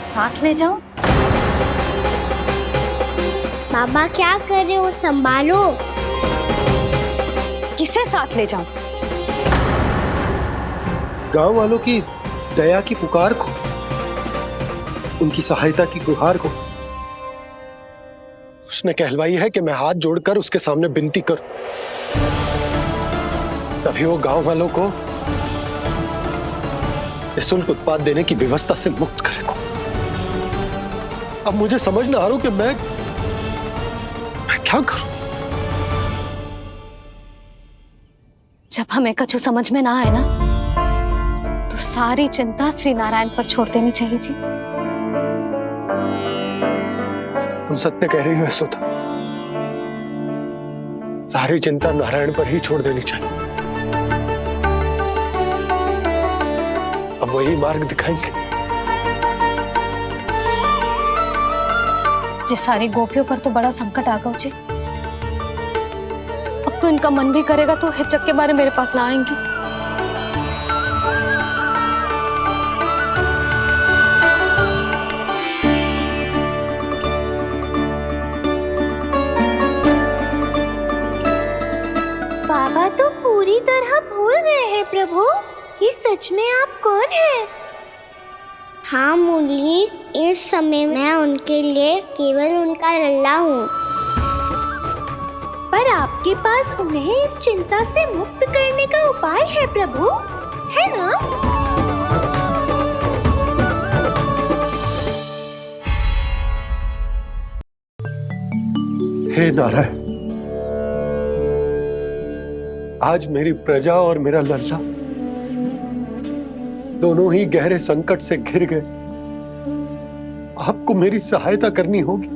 साथ ले जाऊं? बाबा क्या कर रहे हो, संभालो। किसे साथ ले जाऊं? गांव वालों की दया की पुकार को, उनकी सहायता की गुहार को। उसने कहलवाई है कि मैं हाथ जोड़कर उसके सामने विनती करूं, तभी वो गांव वालों को निःशुल्क उत्पाद देने की व्यवस्था से मुक्त करेगा। अब मुझे समझ ना आ रहा कि मैं क्या करूं। जब हमें कछु समझ में ना आए ना, तो सारी चिंता श्री नारायण पर छोड़ देनी चाहिए जी। तुम सत्य कह रही हो यशोदा, सारी चिंता नारायण पर ही छोड़ देनी चाहिए। अब वही मार्ग दिखाएंगे। जी, सारी गोपियों पर तो बड़ा संकट आ गया जी। अब तो इनका मन भी करेगा तो हिचक के बारे मेरे पास ना आएंगी। बाबा तो पूरी तरह भूल गए हैं प्रभु, ये सच में आप कौन हैं? हाँ मुरली, इस समय मैं उनके लिए केवल उनका लल्ला हूँ। पर आपके पास उन्हें इस चिंता से मुक्त करने का उपाय है प्रभु, है ना? हे नारायण, आज मेरी प्रजा और मेरा लल्ला दोनों ही गहरे संकट से घिर गए। आपको मेरी सहायता करनी होगी।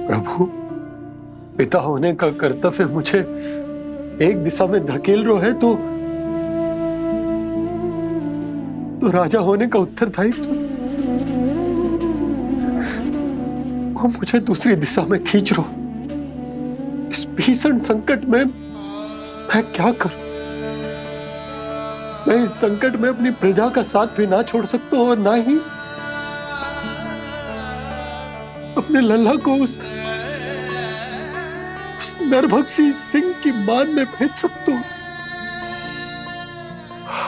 प्रभु, पिता होने का कर्तव्य मुझे एक दिशा में धकेल रहा है तो राजा होने का उत्तरदायित्व वो मुझे दूसरी दिशा में खींच रहा। भीषण संकट में मैं क्या करूं? मैं इस संकट में अपनी प्रजा का साथ भी ना छोड़ सकता हूं और ना ही अपने लल्ला को उस नरभक्षी सिंह की मान में भेज सकता हूं।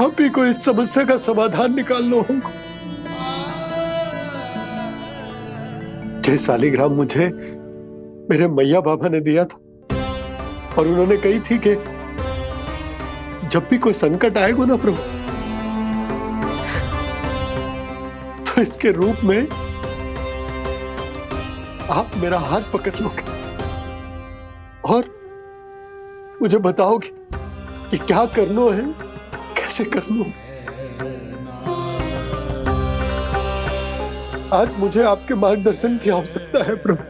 आप ही को इस समस्या का समाधान निकालना होगा। जय शालिग्राम मुझे मेरे मैया बाबा ने दिया था और उन्होंने कही थी कि जब भी कोई संकट आएगा ना प्रभु, तो इसके रूप में आप मेरा हाथ पकड़ लोगे और मुझे बताओगे कि क्या करना है, कैसे करना है। आज मुझे आपके मार्गदर्शन की आवश्यकता है प्रभु।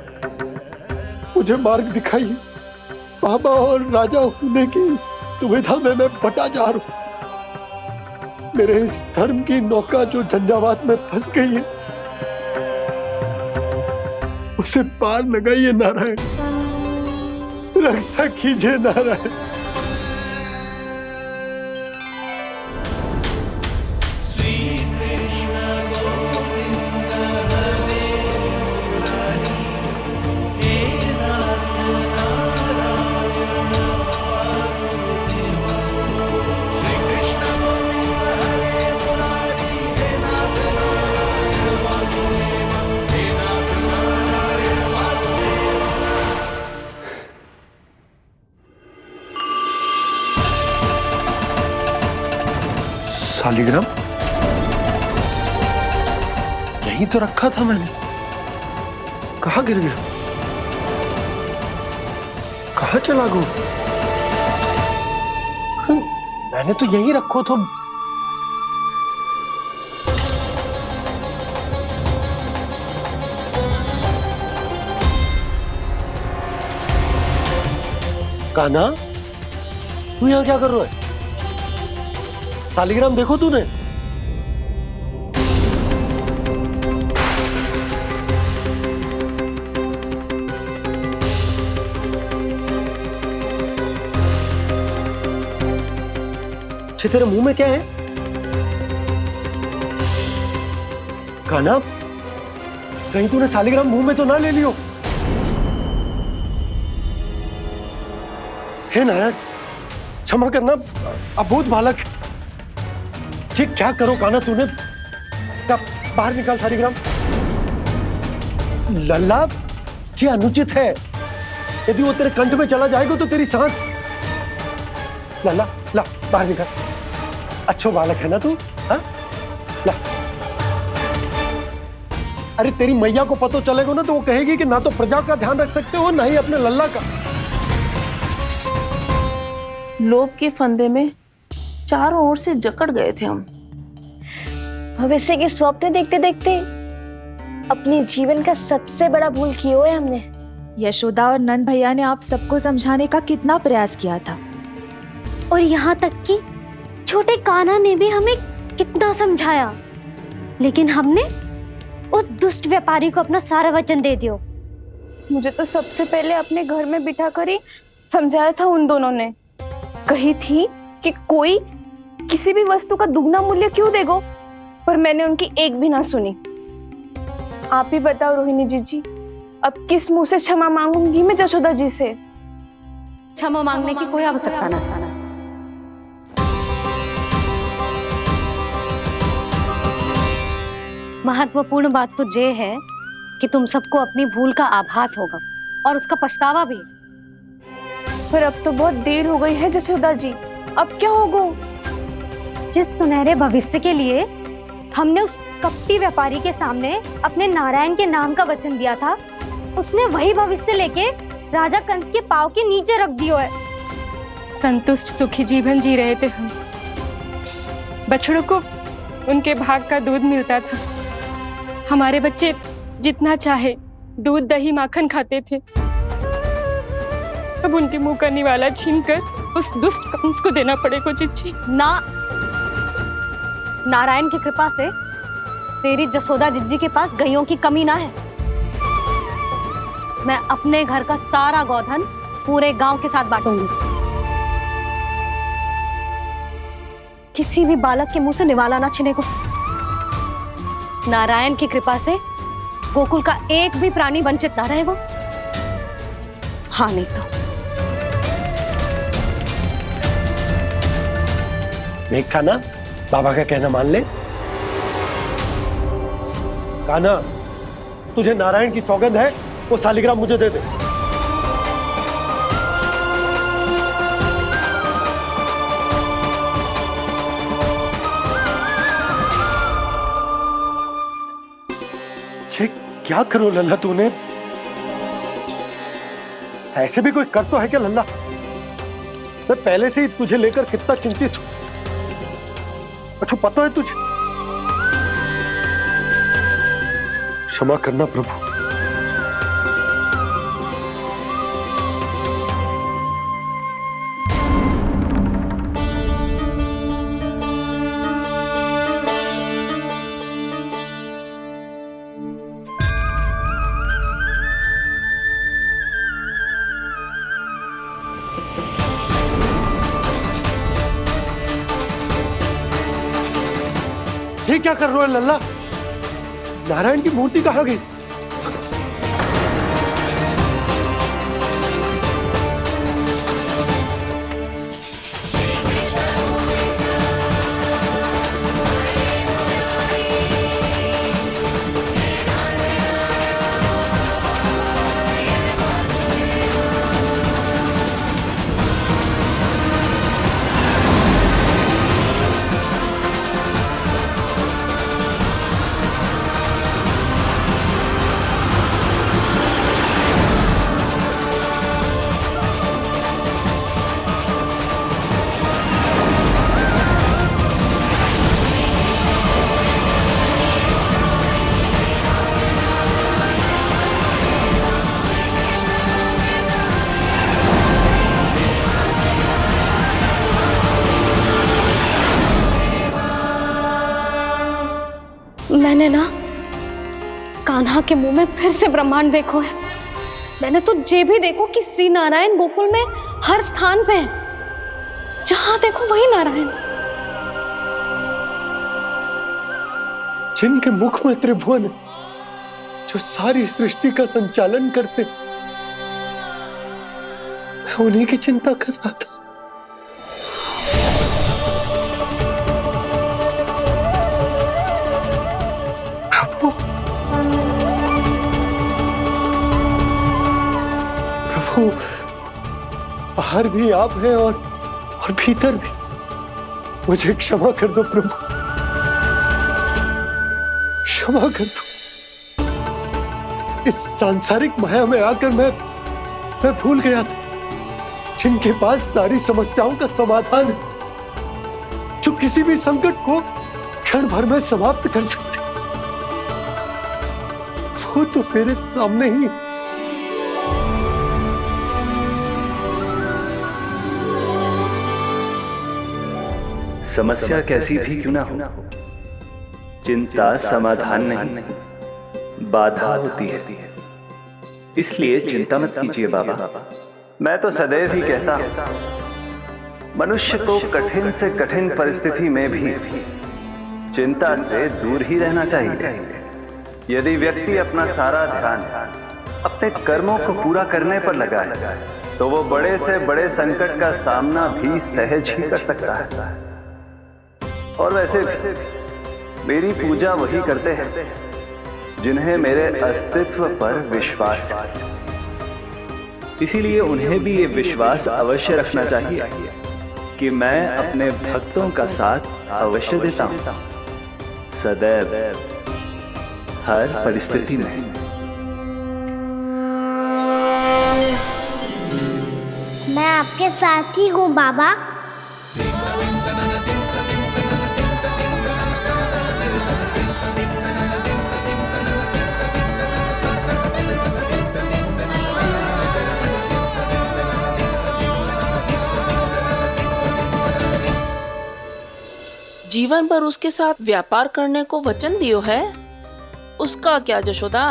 मुझे मार्ग दिखाइए। बाबा और राजा होने की इस दुविधा में मैं बटा जा रहा हूं। मेरे इस धर्म की नौका जो झंझावात में फंस गई है, उसे पार लगाइए नारायण। रक्षा कीजिए नारायण। शालिग्राम यहीं तो रखा था मैंने। कहाँ गिर गया? कहाँ चला गया? मैंने तो यहीं रखो था। कान्हा, तू यहाँ क्या कर रहा है? शालिग्राम देखो तूने? तेरे मुंह में क्या है? कान्हा, कहीं तूने शालिग्राम मुंह में तो ना ले लियो? हे नारायण, क्षमा करना, अबोध बालक। जी क्या करो कान्हा तूने? क्या बाहर निकाल शालिग्राम। लल्ला, जी अनुचित है। यदि वो तेरे कंठ में चला जाएगा तो तेरी सांस। लल्ला, ला बाहर निकाल। अच्छो बालक है ना तू? हाँ? ला। अरे तेरी मैया को पता चलेगा ना तो वो कहेगी कि ना तो प्रजा का ध्यान रख सकते हो ना ही अपने लल्ला का। लोभ के फंदे में चारों ओर से जकड़ गए थे हम। भविष्य के स्वप्न देखते देखते अपने जीवन का सबसे बड़ा भूल किया है हमने। यशोदा और नंद भैया ने आप सबको समझाने का कितना प्रयास किया था, और यहाँ तक कि छोटे कान्हा ने भी हमें कितना समझाया, लेकिन हमने उस दुष्ट व्यापारी को अपना सारा वचन दे दिया। मुझे तो सबसे पहले अपने घर में बिठा कर ही समझाया था उन दोनों ने। कही थी कि कोई किसी भी वस्तु का दुगना मूल्य क्यों देगो, पर मैंने उनकी एक भी ना सुनी। आप ही बताओ रोहिणी जी, अब किस मुंह से क्षमा मांगूंगी मैं जशोदा जी से? क्षमा मांगने की कोई आवश्यकता ना। महत्वपूर्ण बात तो ये है कि तुम सबको अपनी भूल का आभास होगा और उसका पछतावा भी। पर अब तो बहुत देर हो गई है जशोदा जी, अब क्या होगा? जिस सुनहरे भविष्य के लिए हमने उस कपटी व्यापारी के सामने अपने नारायण के नाम का वचन दिया था, उसने वही भविष्य लेके राजा कंस के पांव के नीचे रख दिया है। संतुष्ट सुखी जीवन जी रहे थे हम। बछड़ों को उनके भाग का दूध मिलता था। हमारे बच्चे जितना चाहे दूध दही माखन खाते थे। अब उनके मुंह का निवाला छीनकर उस दुष्ट कंस को देना पड़ेगा चिच्ची। ना, नारायण की कृपा से तेरी जसोदा जिज्जी के पास गैयों की कमी ना है। मैं अपने घर का सारा गोधन पूरे गांव के साथ बांटूंगी। किसी भी बालक के मुंह से निवाला ना छिने को। नारायण की कृपा से गोकुल का एक भी प्राणी वंचित ना रहेगा। हाँ नहीं तो देख कान्हा, बाबा का कहना मान ले। कान्हा, तुझे नारायण की सौगंध है, वो शालिग्राम मुझे दे दे। छे, क्या करो लल्ला तूने? ऐसे भी कोई कर तो है क्या लल्ला? मैं पहले से ही तुझे लेकर कितना चिंतित हूं। अच्छा पता है तुझे? क्षमा करना प्रभु। ये क्या कर रहे हो लल्ला? नारायण की मूर्ति कहाँ गई? मैंने ना कान्हा के मुंह में फिर से ब्रह्मांड देखो है। मैंने तो ये भी देखो कि श्री नारायण गोकुल में हर स्थान पे है। जहां देखो वही नारायण। जिनके मुख में त्रिभुवन, जो सारी सृष्टि का संचालन करते, मैं उन्हीं की चिंता कर रहा था। प्रभु, बाहर भी आप हैं और भीतर भी। मुझे क्षमा कर दो प्रभु, क्षमा कर दो। इस सांसारिक माया में आकर मैं भूल गया था जिनके पास सारी समस्याओं का समाधान है, जो किसी भी संकट को क्षण भर में समाप्त कर सकते, वो तो मेरे सामने ही। समस्या कैसी भी क्यों ना हो, चिंता समाधान नहीं, बाधा होती है। इसलिए चिंता मत कीजिए बाबा। मैं तो सदैव ही कहता हूं, मनुष्य को कठिन से कठिन परिस्थिति में भी चिंता से दूर ही रहना चाहिए। यदि व्यक्ति अपना सारा ध्यान अपने कर्मों को पूरा करने पर लगाए, तो वो बड़े से बड़े संकट का सामना भी सहज ही कर सकता है। और वैसे भी मेरी पूजा वही करते हैं जिन्हें मेरे अस्तित्व पर विश्वास है। इसीलिए उन्हें भी ये विश्वास अवश्य रखना चाहिए कि मैं अपने भक्तों का साथ अवश्य देता हूं, सदैव, हर परिस्थिति में। मैं आपके साथ ही हूँ बाबा। जीवन भर उसके साथ व्यापार करने को वचन दियो है, उसका क्या जशोदा?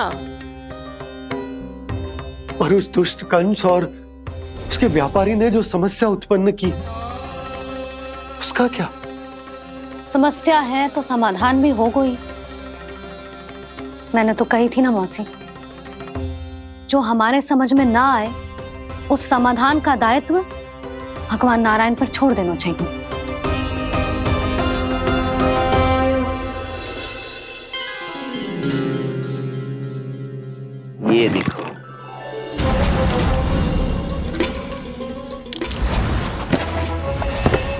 और उस दुष्ट कंस और उसके व्यापारी ने जो समस्या उत्पन्न की उसका क्या? समस्या है तो समाधान भी हो गई। मैंने तो कही थी ना मौसी, जो हमारे समझ में ना आए उस समाधान का दायित्व भगवान नारायण पर छोड़ देना चाहिए। ये देखो,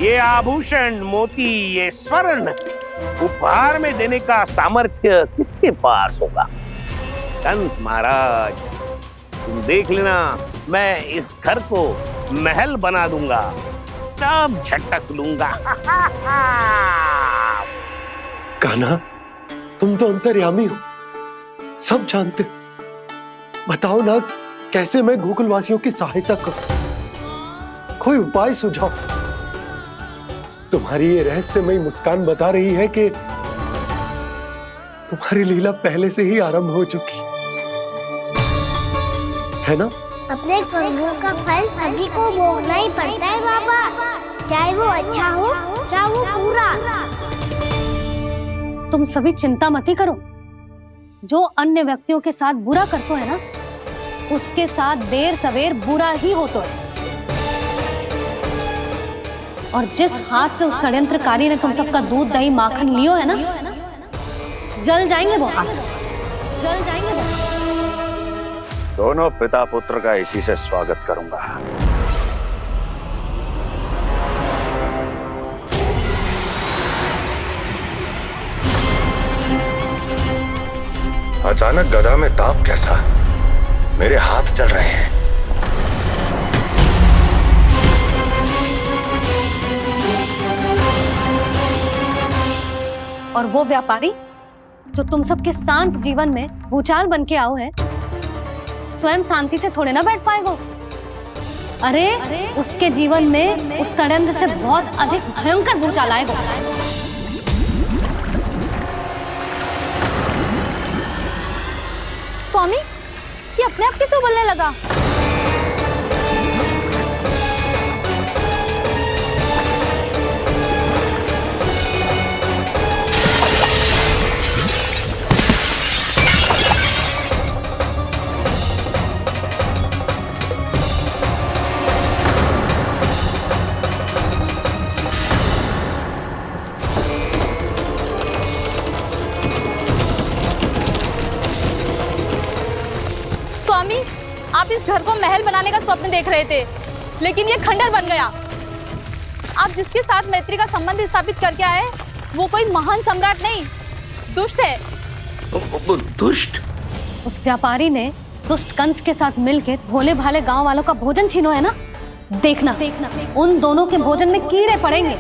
ये आभूषण, मोती, ये स्वर्ण उपहार में देने का सामर्थ्य किसके पास होगा? कंस महाराज, तुम देख लेना, मैं इस घर को महल बना दूंगा, सब झटक लूंगा। कान्हा, तुम तो अंतर्यामी हो, सब जानते हो। बताओ ना, कैसे मैं गोकुलवासियों की सहायता करूं? कोई उपाय सुझाओ। तुम्हारी ये रहस्यमयी मुस्कान बता रही है कि तुम्हारी लीला पहले से ही आरंभ हो चुकी है ना? अपने कर्मों का फल सभी को भोगना ही पड़ता है बाबा, चाहे वो अच्छा हो चाहे वो बुरा। तुम सभी चिंता मत ही करो। जो अन्य व्यक्तियों के साथ बुरा करते है ना, उसके साथ देर सवेर बुरा ही होता है। और जिस हाथ से उस षड्यंत्रकारी ने तुम सबका दूध दही माखन लियो है ना, जल जाएंगे वो हाथ, जल जाएंगे वो। दोनों पिता पुत्र का इसी से स्वागत करूंगा। अचानक गदा में ताप कैसा? मेरे हाथ चल रहे हैं। और वो व्यापारी जो तुम सबके शांत जीवन में भूचाल बन के आओ है, स्वयं शांति से थोड़े ना बैठ पाएगा। अरे उसके जीवन में उस षड्यंत्र से बहुत अधिक भयंकर भूचाल आएगा। स्वामी, ये अपने आप कैसे बोलने लगा? स्वामी, आप इस घर को महल बनाने का स्वप्न देख रहे थे, लेकिन ये खंडर बन गया। आप जिसके साथ मैत्री का संबंध स्थापित करके आए, वो कोई महान सम्राट नहीं, दुष्ट है। दुष्ट? उस व्यापारी ने दुष्ट कंस के साथ मिलकर भोले भाले गांव वालों का भोजन छीनो है ना। देखना उन दोनों के भोजन में कीड़े पड़ेंगे।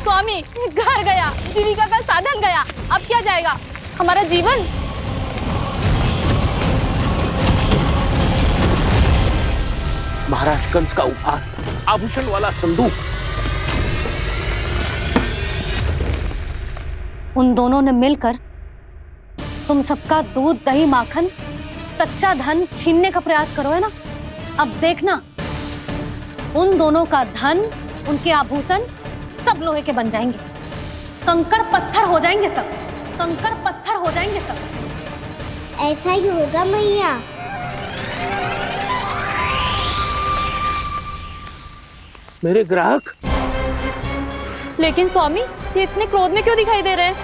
स्वामी, घर गया, जीविका का साधन गया, अब क्या जाएगा हमारा जीवन? महाराज कंस का उपहार, आभूषण वाला संदूक। उन दोनों ने मिलकर तुम सबका दूध दही माखन सच्चा धन छीनने का प्रयास करो है ना। अब देखना, उन दोनों का धन, उनके आभूषण सब लोहे के बन जाएंगे, कंकड़ पत्थर हो जाएंगे सब, कंकड़ पत्थर हो जाएंगे सब। ऐसा ही होगा मैया। मेरे ग्राहक? लेकिन स्वामी, ये इतने क्रोध में क्यों दिखाई दे रहे हैं?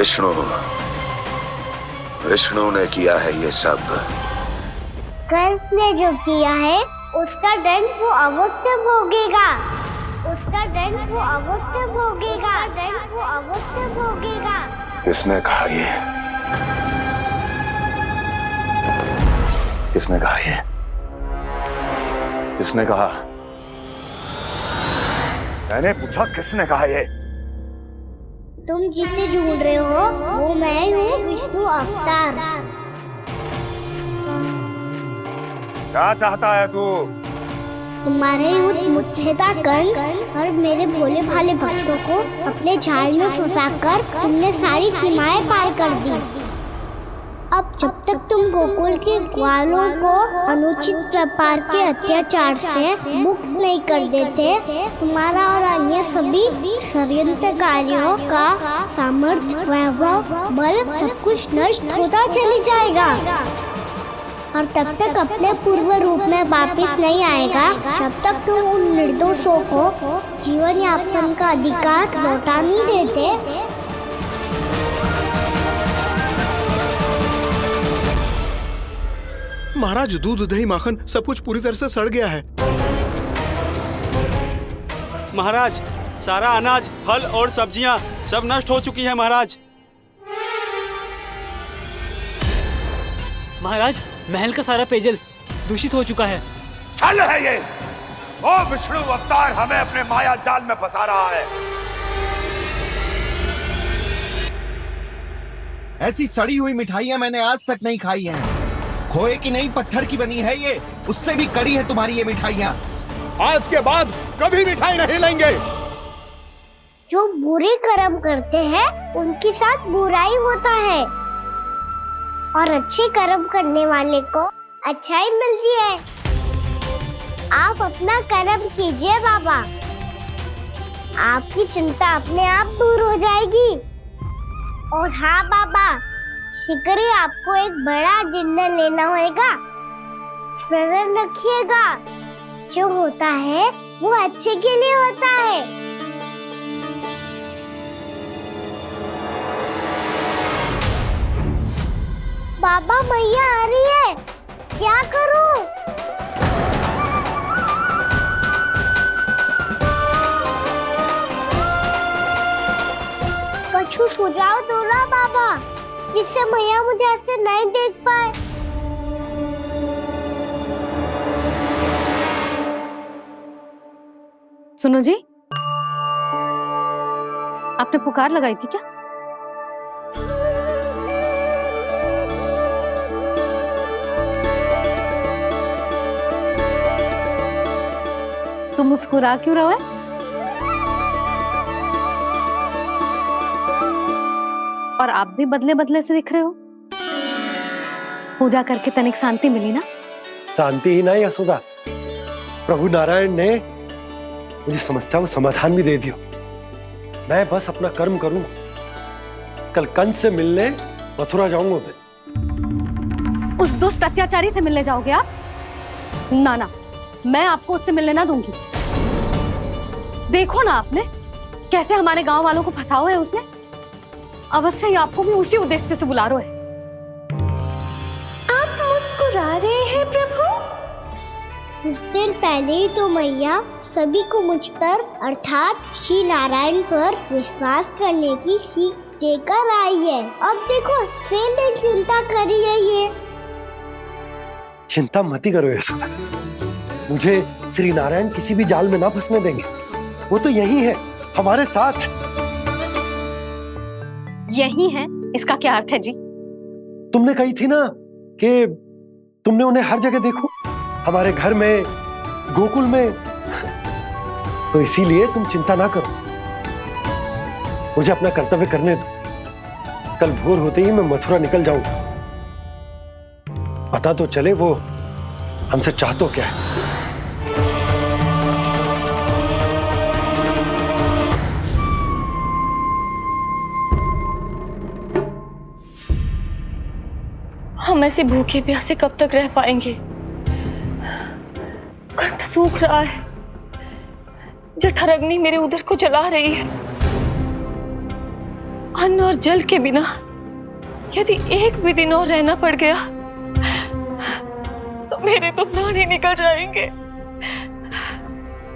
विष्णु विष्णु ने किया है ये सब। कंस ने जो किया है उसका दंड वो अवश्य भोगेगा। उसका दंड वो अवश्य भोगेगा। दंड वो अवश्य भोगेगा। किसने कहा ये? किसने कहा ये? किसने कहा? मैंने पूछा किसने कहा ये? तुम जिसे ढूंढ रहे हो वो मैं हूँ, विष्णु अवतार। क्या चाहता है तू? तुम्हारे युद्ध मुझसे था कंस, और मेरे भोले भाले भक्तों को अपने जाल में फंसाकर तुमने सारी सीमाएं पार कर दी। अब जब तक तुम गोकुल के ग्वालों को अनुचित व्यापार के अत्याचार से मुक्त नहीं कर देते, तुम्हारा और अन्य सभी षड्यंत्रकारियों का सामर्थ्य, वैभव, बल सब कुछ नष्ट होता चली जाएगा। और तब तक अपने पूर्व रूप में वापस नहीं आएगा जब तक तुम उन निर्दोषों को जीवन यापन का अधिकार लौटा नहीं देते। महाराज, दूध दही माखन सब कुछ पूरी तरह से सड़ गया है। महाराज, सारा अनाज, फल और सब्जियां सब नष्ट हो चुकी है महाराज। महाराज, महल का सारा पेयजल दूषित हो चुका है। छल है ये। वो विष्णु अवतार हमें अपने माया जाल में फंसा रहा है। ऐसी सड़ी हुई मिठाइयां मैंने आज तक नहीं खाई हैं। खोए की नहीं, पत्थर की बनी है ये, उससे भी कड़ी है तुम्हारी ये मिठाइयां। आज के बाद कभी मिठाई नहीं लेंगे। जो बुरे कर्म करते हैं उनके साथ बुराई होता है, और अच्छे कर्म करने वाले को अच्छाई मिलती है। आप अपना कर्म कीजिए बाबा, आपकी चिंता अपने आप दूर हो जाएगी। और हाँ बाबा, शीघ्र ही आपको एक बड़ा डिनर लेना होगा। स्मरण रखिएगा, जो होता है वो अच्छे के लिए होता है। बाबा, मैया आ रही है, क्या करूं? कुछ सुझाव दो ना बाबा, जिससे मैया मुझे ऐसे नहीं देख पाए। सुनो जी, आपने पुकार लगाई थी क्या? तुम मुस्कुरा क्यों रहे हो? और आप भी बदले बदले से दिख रहे हो। पूजा करके तनिक शांति मिली ना? शांति ही नहीं यशोदा, प्रभु नारायण ने मुझे समस्या को समाधान भी दे दिया। मैं बस अपना कर्म करूं। कल कंस से मिलने मथुरा जाऊंगा मैं। उस दुष्ट अत्याचारी से मिलने जाओगे आप? ना ना, मैं आपको उससे मिलने ना दूंगी। देखो ना आपने कैसे हमारे गांव वालों को फंसाओ है उसने। अवश्य ही आपको भी उसी उद्देश्य से बुला रहा है। आप मुस्कुरा रहे हैं प्रभु? कुछ देर पहले ही तो मैया सभी को मुझ पर अर्थात श्री नारायण पर विश्वास करने की सीख देकर आई है। अब देखो स्वयं भी चिंता करी है ये। चिंता मत ही करो यशोदा, मुझे श्री नारायण किसी भी जाल में ना फंसने देंगे। वो तो यही है हमारे साथ। यही है, इसका क्या अर्थ है जी? तुमने कही थी ना कि तुमने उन्हें हर जगह देखो, हमारे घर में, गोकुल में। तो इसीलिए तुम चिंता ना करो, मुझे अपना कर्तव्य करने दो। कल भोर होते ही मैं मथुरा निकल जाऊंगा। पता तो चले वो हमसे चाहतो क्या है। हम ऐसे भूखे प्यासे कब तक रह पाएंगे? कंठ सूख रहा है, जठर अग्नि मेरे उदर को जला रही है। अन्न और जल के बिना यदि एक भी दिन और रहना पड़ गया तो मेरे तो प्राण ही निकल जाएंगे।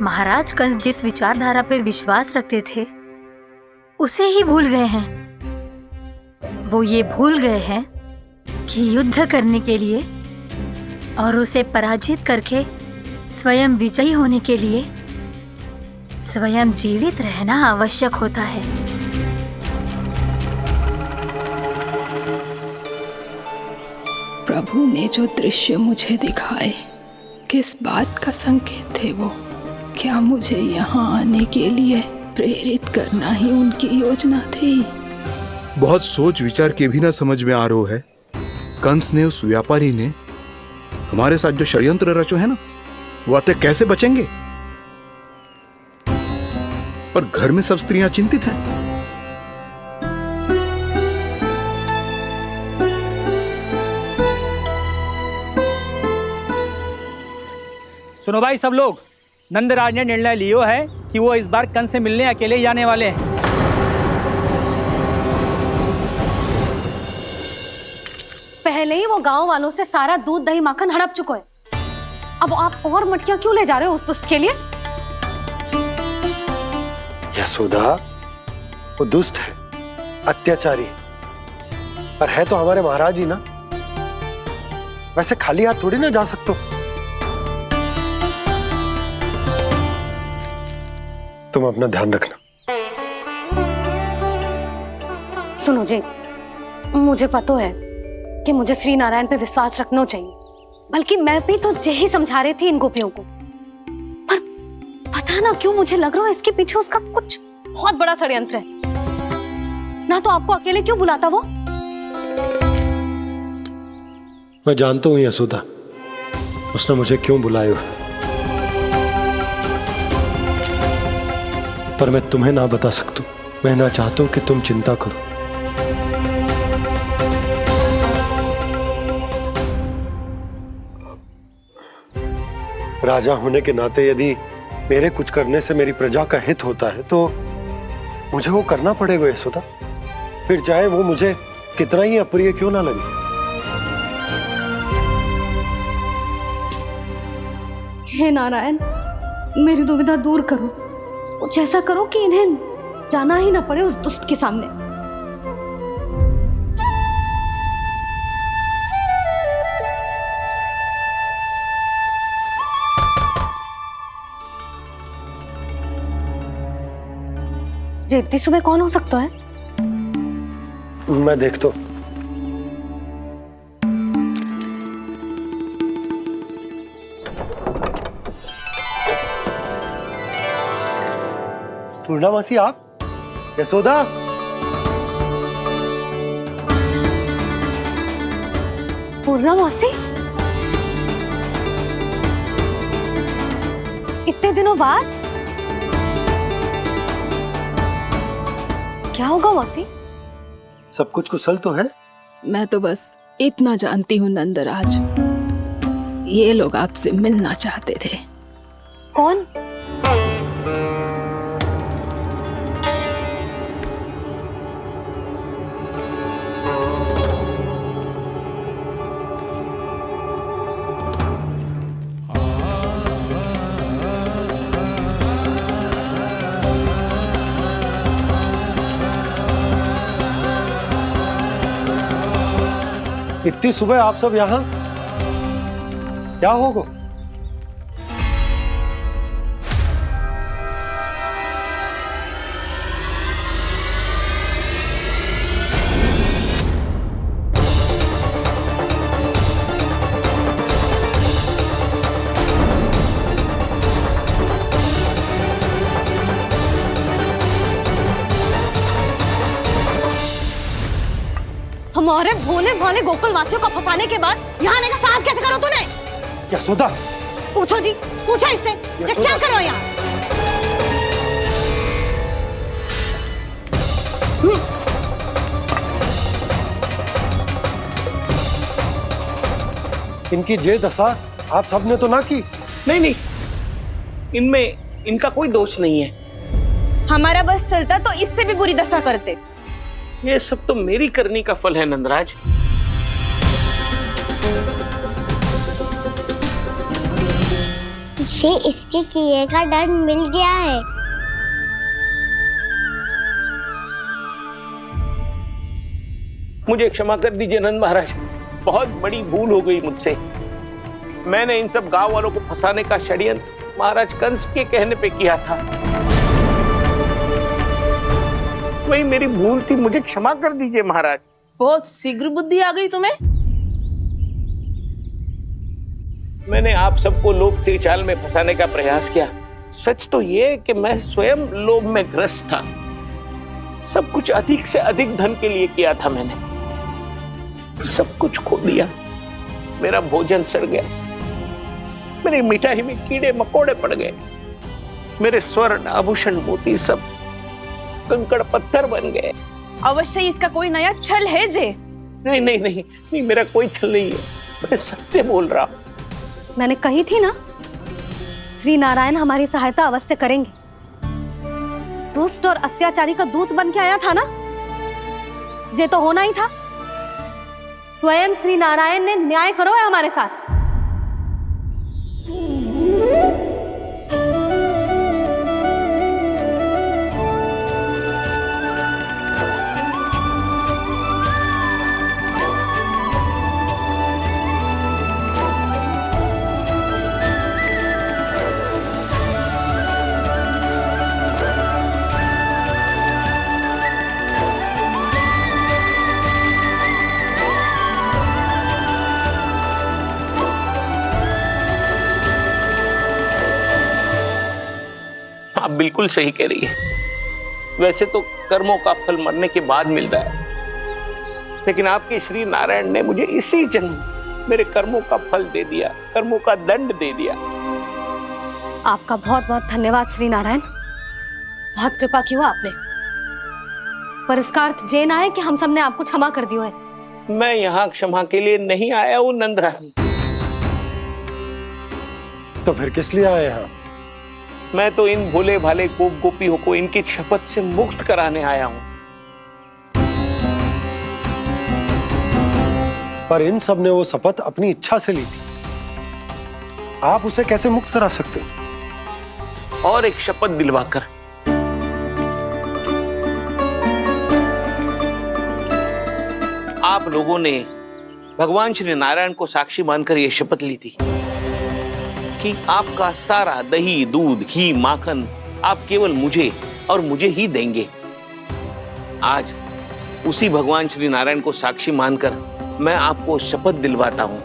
महाराज कंस जिस विचारधारा पे विश्वास रखते थे उसे ही भूल गए हैं। वो ये भूल गए हैं कि युद्ध करने के लिए और उसे पराजित करके स्वयं विजयी होने के लिए स्वयं जीवित रहना आवश्यक होता है। प्रभु ने जो दृश्य मुझे दिखाए किस बात का संकेत थे वो? क्या मुझे यहाँ आने के लिए प्रेरित करना ही उनकी योजना थी? बहुत सोच विचार के भी ना समझ में आ रहा है। कंस ने, उस व्यापारी ने हमारे साथ जो षड्यंत्र रचो है ना, वो आते कैसे बचेंगे? पर घर में सब स्त्रियां चिंतित हैं। सुनो भाई सब लोग, नंदराज ने निर्णय लियो है कि वो इस बार कंस से मिलने अकेले ही आने वाले हैं। पहले ही वो गांव वालों से सारा दूध दही माखन हड़प चुका है। अब आप और मटकियां क्यों ले जा रहे हो उस दुष्ट के लिए? यशोदा, वो दुष्ट है, अत्याचारी, पर है तो हमारे महाराज ही ना। वैसे खाली हाथ थोड़ी ना जा सकते हो। तुम अपना ध्यान रखना। सुनो जी, मुझे पता है कि मुझे श्री नारायण पे विश्वास रखना चाहिए, बल्कि मैं भी तो यही समझा रही थी इन गोपियों को। पर पता ना क्यों मुझे लग रहा है इसके पीछे उसका कुछ बहुत बड़ा षड्यंत्र है। ना तो आपको अकेले क्यों बुलाता वो? मैं जानता हूँ यशोदा, उसने मुझे क्यों बुलाया, पर मैं तुम्हें ना बता सकता। मैं ना चाहता हूं कि तुम चिंता करो। राजा होने के नाते यदि मेरे कुछ करने से मेरी प्रजा का हित होता है तो मुझे वो करना पड़ेगा यशोदा, फिर चाहे वो मुझे कितना ही अप्रिय क्यों ना लगे। हे नारायण, मेरी दुविधा दूर करो। कुछ ऐसा करो कि इन्हें जाना ही ना पड़े उस दुष्ट के सामने। जी इतनी सुबह कौन हो सकता है? मैं देखता हूं। पूर्णा मासी, आप? यशोदा, पूर्णा मासी, इतने दिनों बाद क्या होगा मासी? सब कुछ कुशल तो है? मैं तो बस इतना जानती हूँ नंदराज, ये लोग आपसे मिलना चाहते थे। कौन? इतनी सुबह आप सब यहाँ? क्या होगा? हमारे भोले भाले गोकुल वासियों को फंसाने के बाद यहाँ आने का साहस कैसे करो तूने? यशोदा, पूछो जी, पूछो इससे, ये क्या करो यहाँ? इनकी ये दशा आप सबने तो ना की? नहीं नहीं, इनमें इनका कोई दोष नहीं है। हमारा बस चलता तो इससे भी बुरी दशा करते। ये सब तो मेरी करनी का फल है नंदराज। इसे इसके किए का डर मिल गया है। मुझे क्षमा कर दीजिए नंद महाराज, बहुत बड़ी भूल हो गई मुझसे। मैंने इन सब गांव वालों को फंसाने का षड्यंत्र महाराज कंस के कहने पे किया था। वही मेरी भूल थी, मुझे क्षमा कर दीजिए महाराज। बहुत शीघ्र बुद्धि आ गई तुम्हें। मैंने आप सबको लोभ के जाल में फंसाने का प्रयास किया। सच तो ये कि मैं स्वयं लोभ में ग्रस्त था। सब कुछ अधिक से अधिक धन के लिए किया था मैंने। सब कुछ खो दिया। मेरा भोजन सड़ गया, मेरी मिठाई में कीड़े मकोड़े पड़ गए, मेरे स्वर्ण आभूषण मोती सब कंकड़ पत्थर बन गए। अवश्य इसका कोई नया छल है जे। नहीं नहीं नहीं नहीं, मेरा कोई छल नहीं है, मैं सत्य बोल रहा हूं। मैंने कही थी ना, श्री नारायण हमारी सहायता अवश्य करेंगे। दुष्ट और अत्याचारी का दूत बन के आया था ना, ये तो होना ही था। स्वयं श्री नारायण ने न्याय करो है हमारे साथ। आप बिल्कुल सही कह रही है। वैसे तो कर्मों का फल मरने के बाद मिल रहा है, लेकिन आपके श्री नारायण ने मुझे इसी जन्म मेरे कर्मों का फल दे दिया, कर्मों का दंड दे दिया। आपका बहुत बहुत धन्यवाद श्री नारायण, बहुत कृपा की हो आपने। पर इसका अर्थ ये ना है कि हम सबने आपको क्षमा कर दिया है। मैं यहाँ क्षमा के लिए नहीं आया हूँ नंदरानी। तो फिर किस लिए आए हैं? मैं तो इन भोले भाले गोप गोपियों को इनकी शपथ से मुक्त कराने आया हूँ। पर इन सब ने वो शपथ अपनी इच्छा से ली थी, आप उसे कैसे मुक्त करा सकते? और एक शपथ दिलवाकर। आप लोगों ने भगवान श्री नारायण को साक्षी मानकर यह शपथ ली थी कि आपका सारा दही, दूध, घी, माखन आप केवल मुझे और मुझे ही देंगे। आज उसी भगवान श्री नारायण को साक्षी मानकर मैं आपको शपथ दिलवाता हूं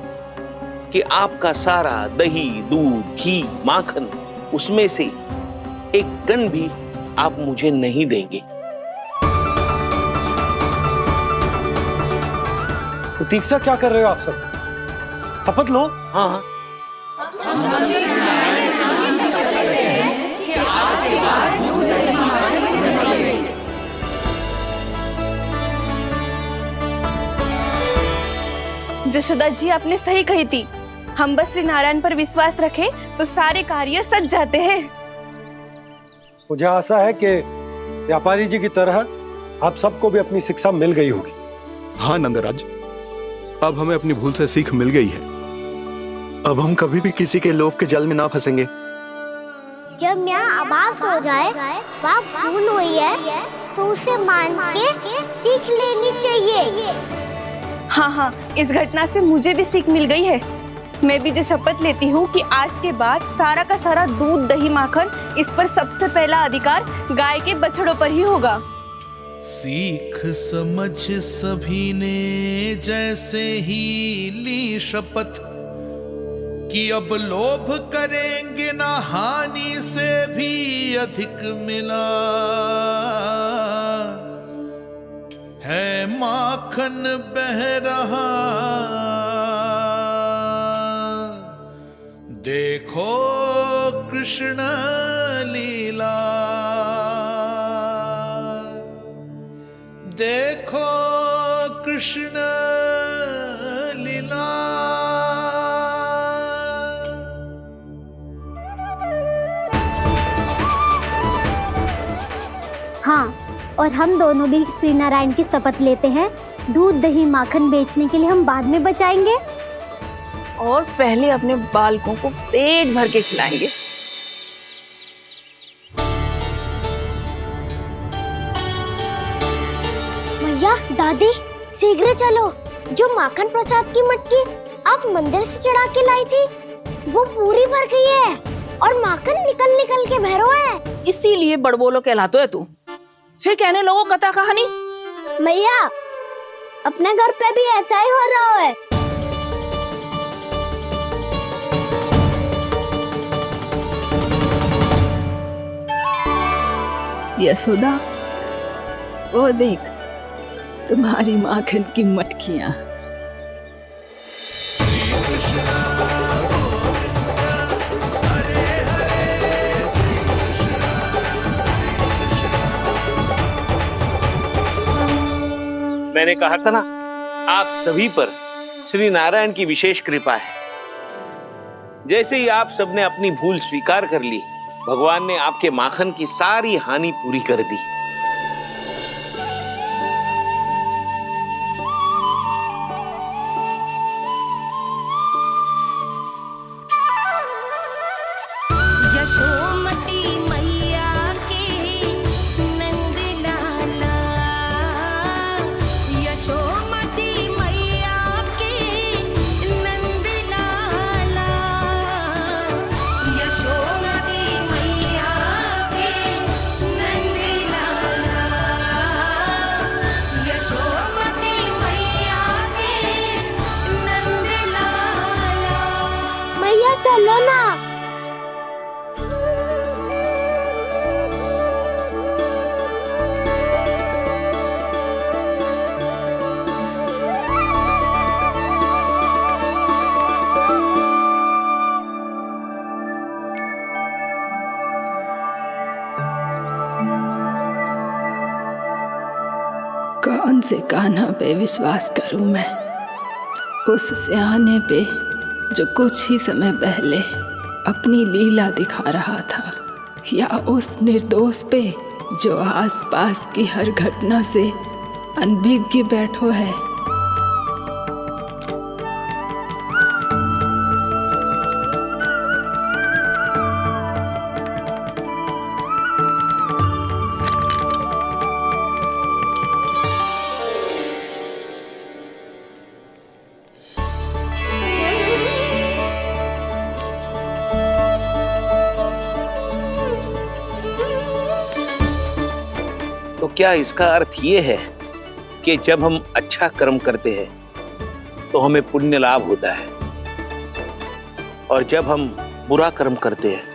कि आपका सारा दही, दूध, घी, माखन उसमें से एक कण भी आप मुझे नहीं देंगे। प्रतीक्षा क्या कर रहे हो आप सब? शपथ लो। हाँ जशोदा जी, आपने सही कही थी। हम बस श्री नारायण पर विश्वास रखें तो सारे कार्य सज जाते हैं। मुझे आशा है कि व्यापारी जी की तरह आप सबको भी अपनी शिक्षा मिल गई होगी। हाँ नंदराज, अब हमें अपनी भूल से सीख मिल गई है। अब हम कभी भी किसी के लोभ के जल में ना फंसेंगे। जब यहाँ आभास हो जाए वह भूल हुई है तो उसे मान के सीख लेनी चाहिए। हाँ हाँ, इस घटना से मुझे भी सीख मिल गई है। मैं भी जो शपथ लेती हूँ कि आज के बाद सारा का सारा दूध, दही, माखन इस पर सबसे पहला अधिकार गाय के बछड़ों पर ही होगा। सीख समझ सभी ने जैसे ही ली शपथ कि अब लोभ करेंगे ना हानि से भी अधिक मिला है, माखन बह रहा देखो कृष्ण लीला, देखो कृष्ण लीला। हाँ, और हम दोनों भी श्री नारायण की शपथ लेते हैं, दूध दही माखन बेचने के लिए हम बाद में बचाएंगे और पहले अपने बालकों को पेट भर के खिलाएंगे। भैया दादी शीघ्र चलो, जो माखन प्रसाद की मटकी आप मंदिर से चढ़ा के लाई थी वो पूरी भर गई है और माखन निकल निकल के बह रहा है। इसीलिए बड़बोलो कहलाते है तू। फिर कहने लोगों कथा कहानी। भैया अपने घर पे भी ऐसा ही हो रहा है। यशोदा, वो देख तुम्हारी माखन की मटकियां। मैंने कहा था ना, आप सभी पर श्री नारायण की विशेष कृपा है। जैसे ही आप सबने अपनी भूल स्वीकार कर ली, भगवान ने आपके माखन की सारी हानि पूरी कर दी। यशोमती मैया के नंद लाला, यशोमती मैया के नंद लाला, यशोमती मैया के नंद लाला, यशोमती मैया के नंद लाला। मैया चलो ना। कौन से कान्हा पे विश्वास करूं मैं? उस सियाने पे जो कुछ ही समय पहले अपनी लीला दिखा रहा था, या उस निर्दोष पे जो आसपास की हर घटना से अनभिज्ञ बैठो है? तो क्या इसका अर्थ ये है कि जब हम अच्छा कर्म करते हैं तो हमें पुण्य लाभ होता है, और जब हम बुरा कर्म करते हैं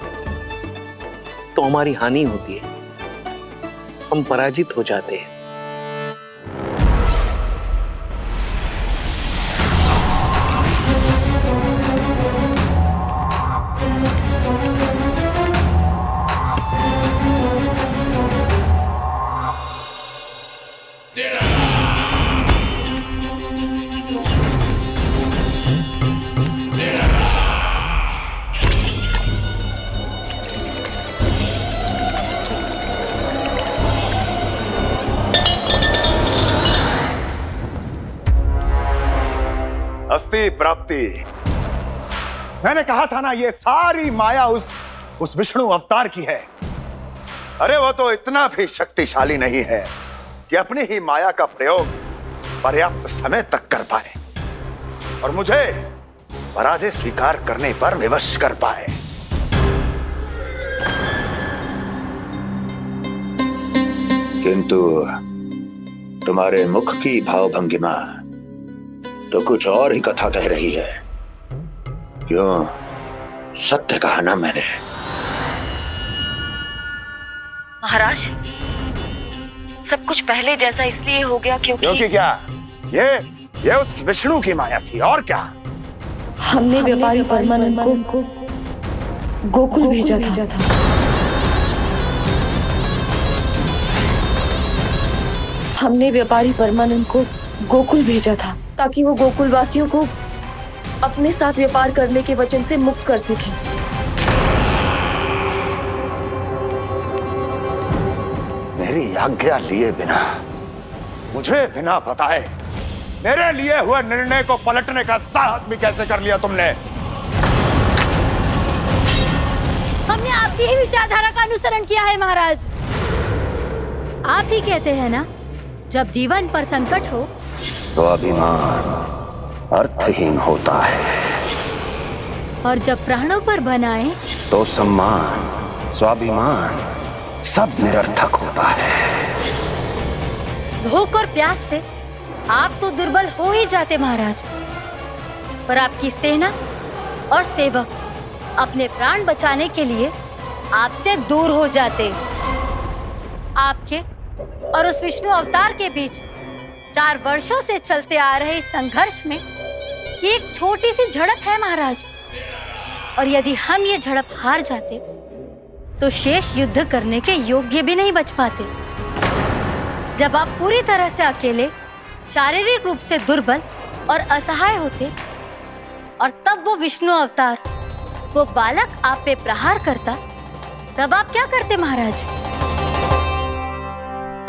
तो हमारी हानि होती है, हम पराजित हो जाते हैं? अस्ति प्राप्ति। मैंने कहा था ना, ये सारी माया उस विष्णु अवतार की है। अरे वो तो इतना भी शक्तिशाली नहीं है कि अपनी ही माया का प्रयोग पर्याप्त समय तक कर पाए और मुझे पराजय स्वीकार करने पर विवश कर पाए। किंतु तुम्हारे मुख की भावभंगिमा तो कुछ और ही कथा कह रही है। क्यों? सत्य कहा ना मैंने। महाराज, सब कुछ पहले जैसा इसलिए हो गया क्योंकि क्या? ये उस विष्णु की माया थी, और क्या? हमने व्यापारी परमानंद को गोकुल भेजा था। हमने व्यापारी परमानंद को गोकुल भेजा था ताकि वो गोकुल वासियों को अपने साथ व्यापार करने के वचन से मुक्त कर सके। मेरी आज्ञा लिए बिना, मुझे बिना बताए मेरे लिए हुए निर्णय को पलटने का साहस भी कैसे कर लिया तुमने? हमने आपकी ही विचारधारा का अनुसरण किया है महाराज। आप ही कहते हैं ना, जब जीवन पर संकट हो तो अभिमान अर्थहीन होता है, और जब प्राणों पर बनाए तो सम्मान स्वाभिमान सब निरर्थक होता है। भूख और प्यास से आप तो दुर्बल हो ही जाते महाराज, पर आपकी सेना और सेवक अपने प्राण बचाने के लिए आपसे दूर हो जाते। आपके और उस विष्णु अवतार के बीच 4 वर्षों से चलते आ रहे इस संघर्ष में ये एक छोटी सी झड़प है महाराज, और यदि हम ये झड़प हार जाते तो शेष युद्ध करने के योग्य भी नहीं बच पाते। जब आप पूरी तरह से अकेले, शारीरिक रूप से दुर्बल और असहाय होते, और तब वो विष्णु अवतार, वो बालक आप पे प्रहार करता, तब आप क्या करते महाराज?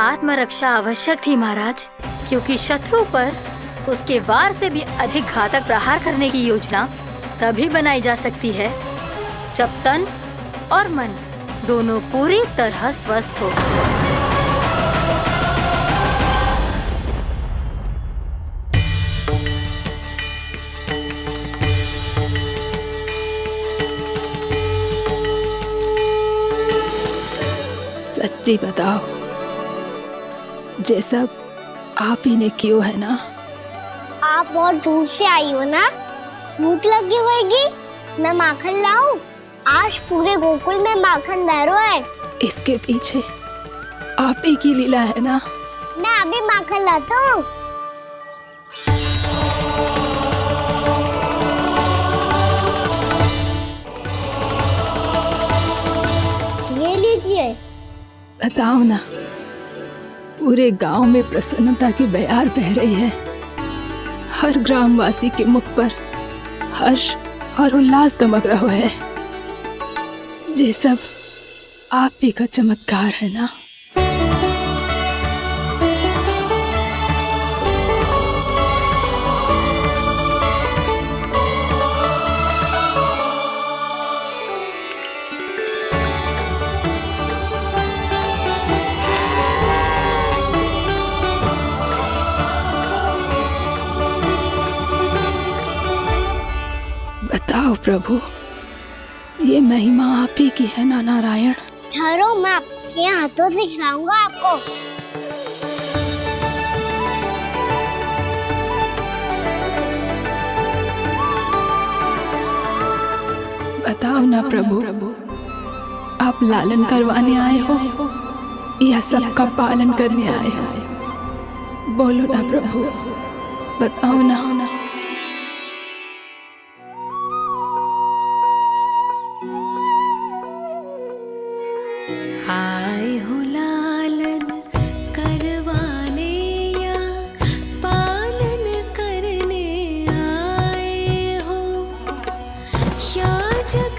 आत्मरक्षा आवश्यक थी महाराज, क्योंकि शत्रु पर उसके वार से भी अधिक घातक प्रहार करने की योजना तभी बनाई जा सकती है जब तन और मन दोनों पूरी तरह स्वस्थ हो। सच्ची बताओ, ये सब आप ही ने क्यों है ना? आप बहुत दूर से आई हो ना, भूख लगी होगी। मैं माखन लाऊं? आज पूरे गोकुल में माखन बह रहा है। इसके पीछे आप ही की लीला है ना? मैं अभी माखन लाता हूँ। ये लीजिए। बताओ ना, पूरे गांव में प्रसन्नता की बयार बह रही है। हर ग्रामवासी के मुख पर हर्ष और उल्लास दमक रहा है। ये सब आप ही का चमत्कार है ना? बताओ प्रभु, ये महिमा आप ही की है ना नारायण? ठहरो, मैं आपके हाथों से खिलाऊंगा आपको। बताओ ना प्रभु, आप लालन करवाने आए हो या सबका पालन करने आए हो? बोलो ना प्रभु, बताओ ना। आए हो लालन करवाने या पालन करने आए हो, या जग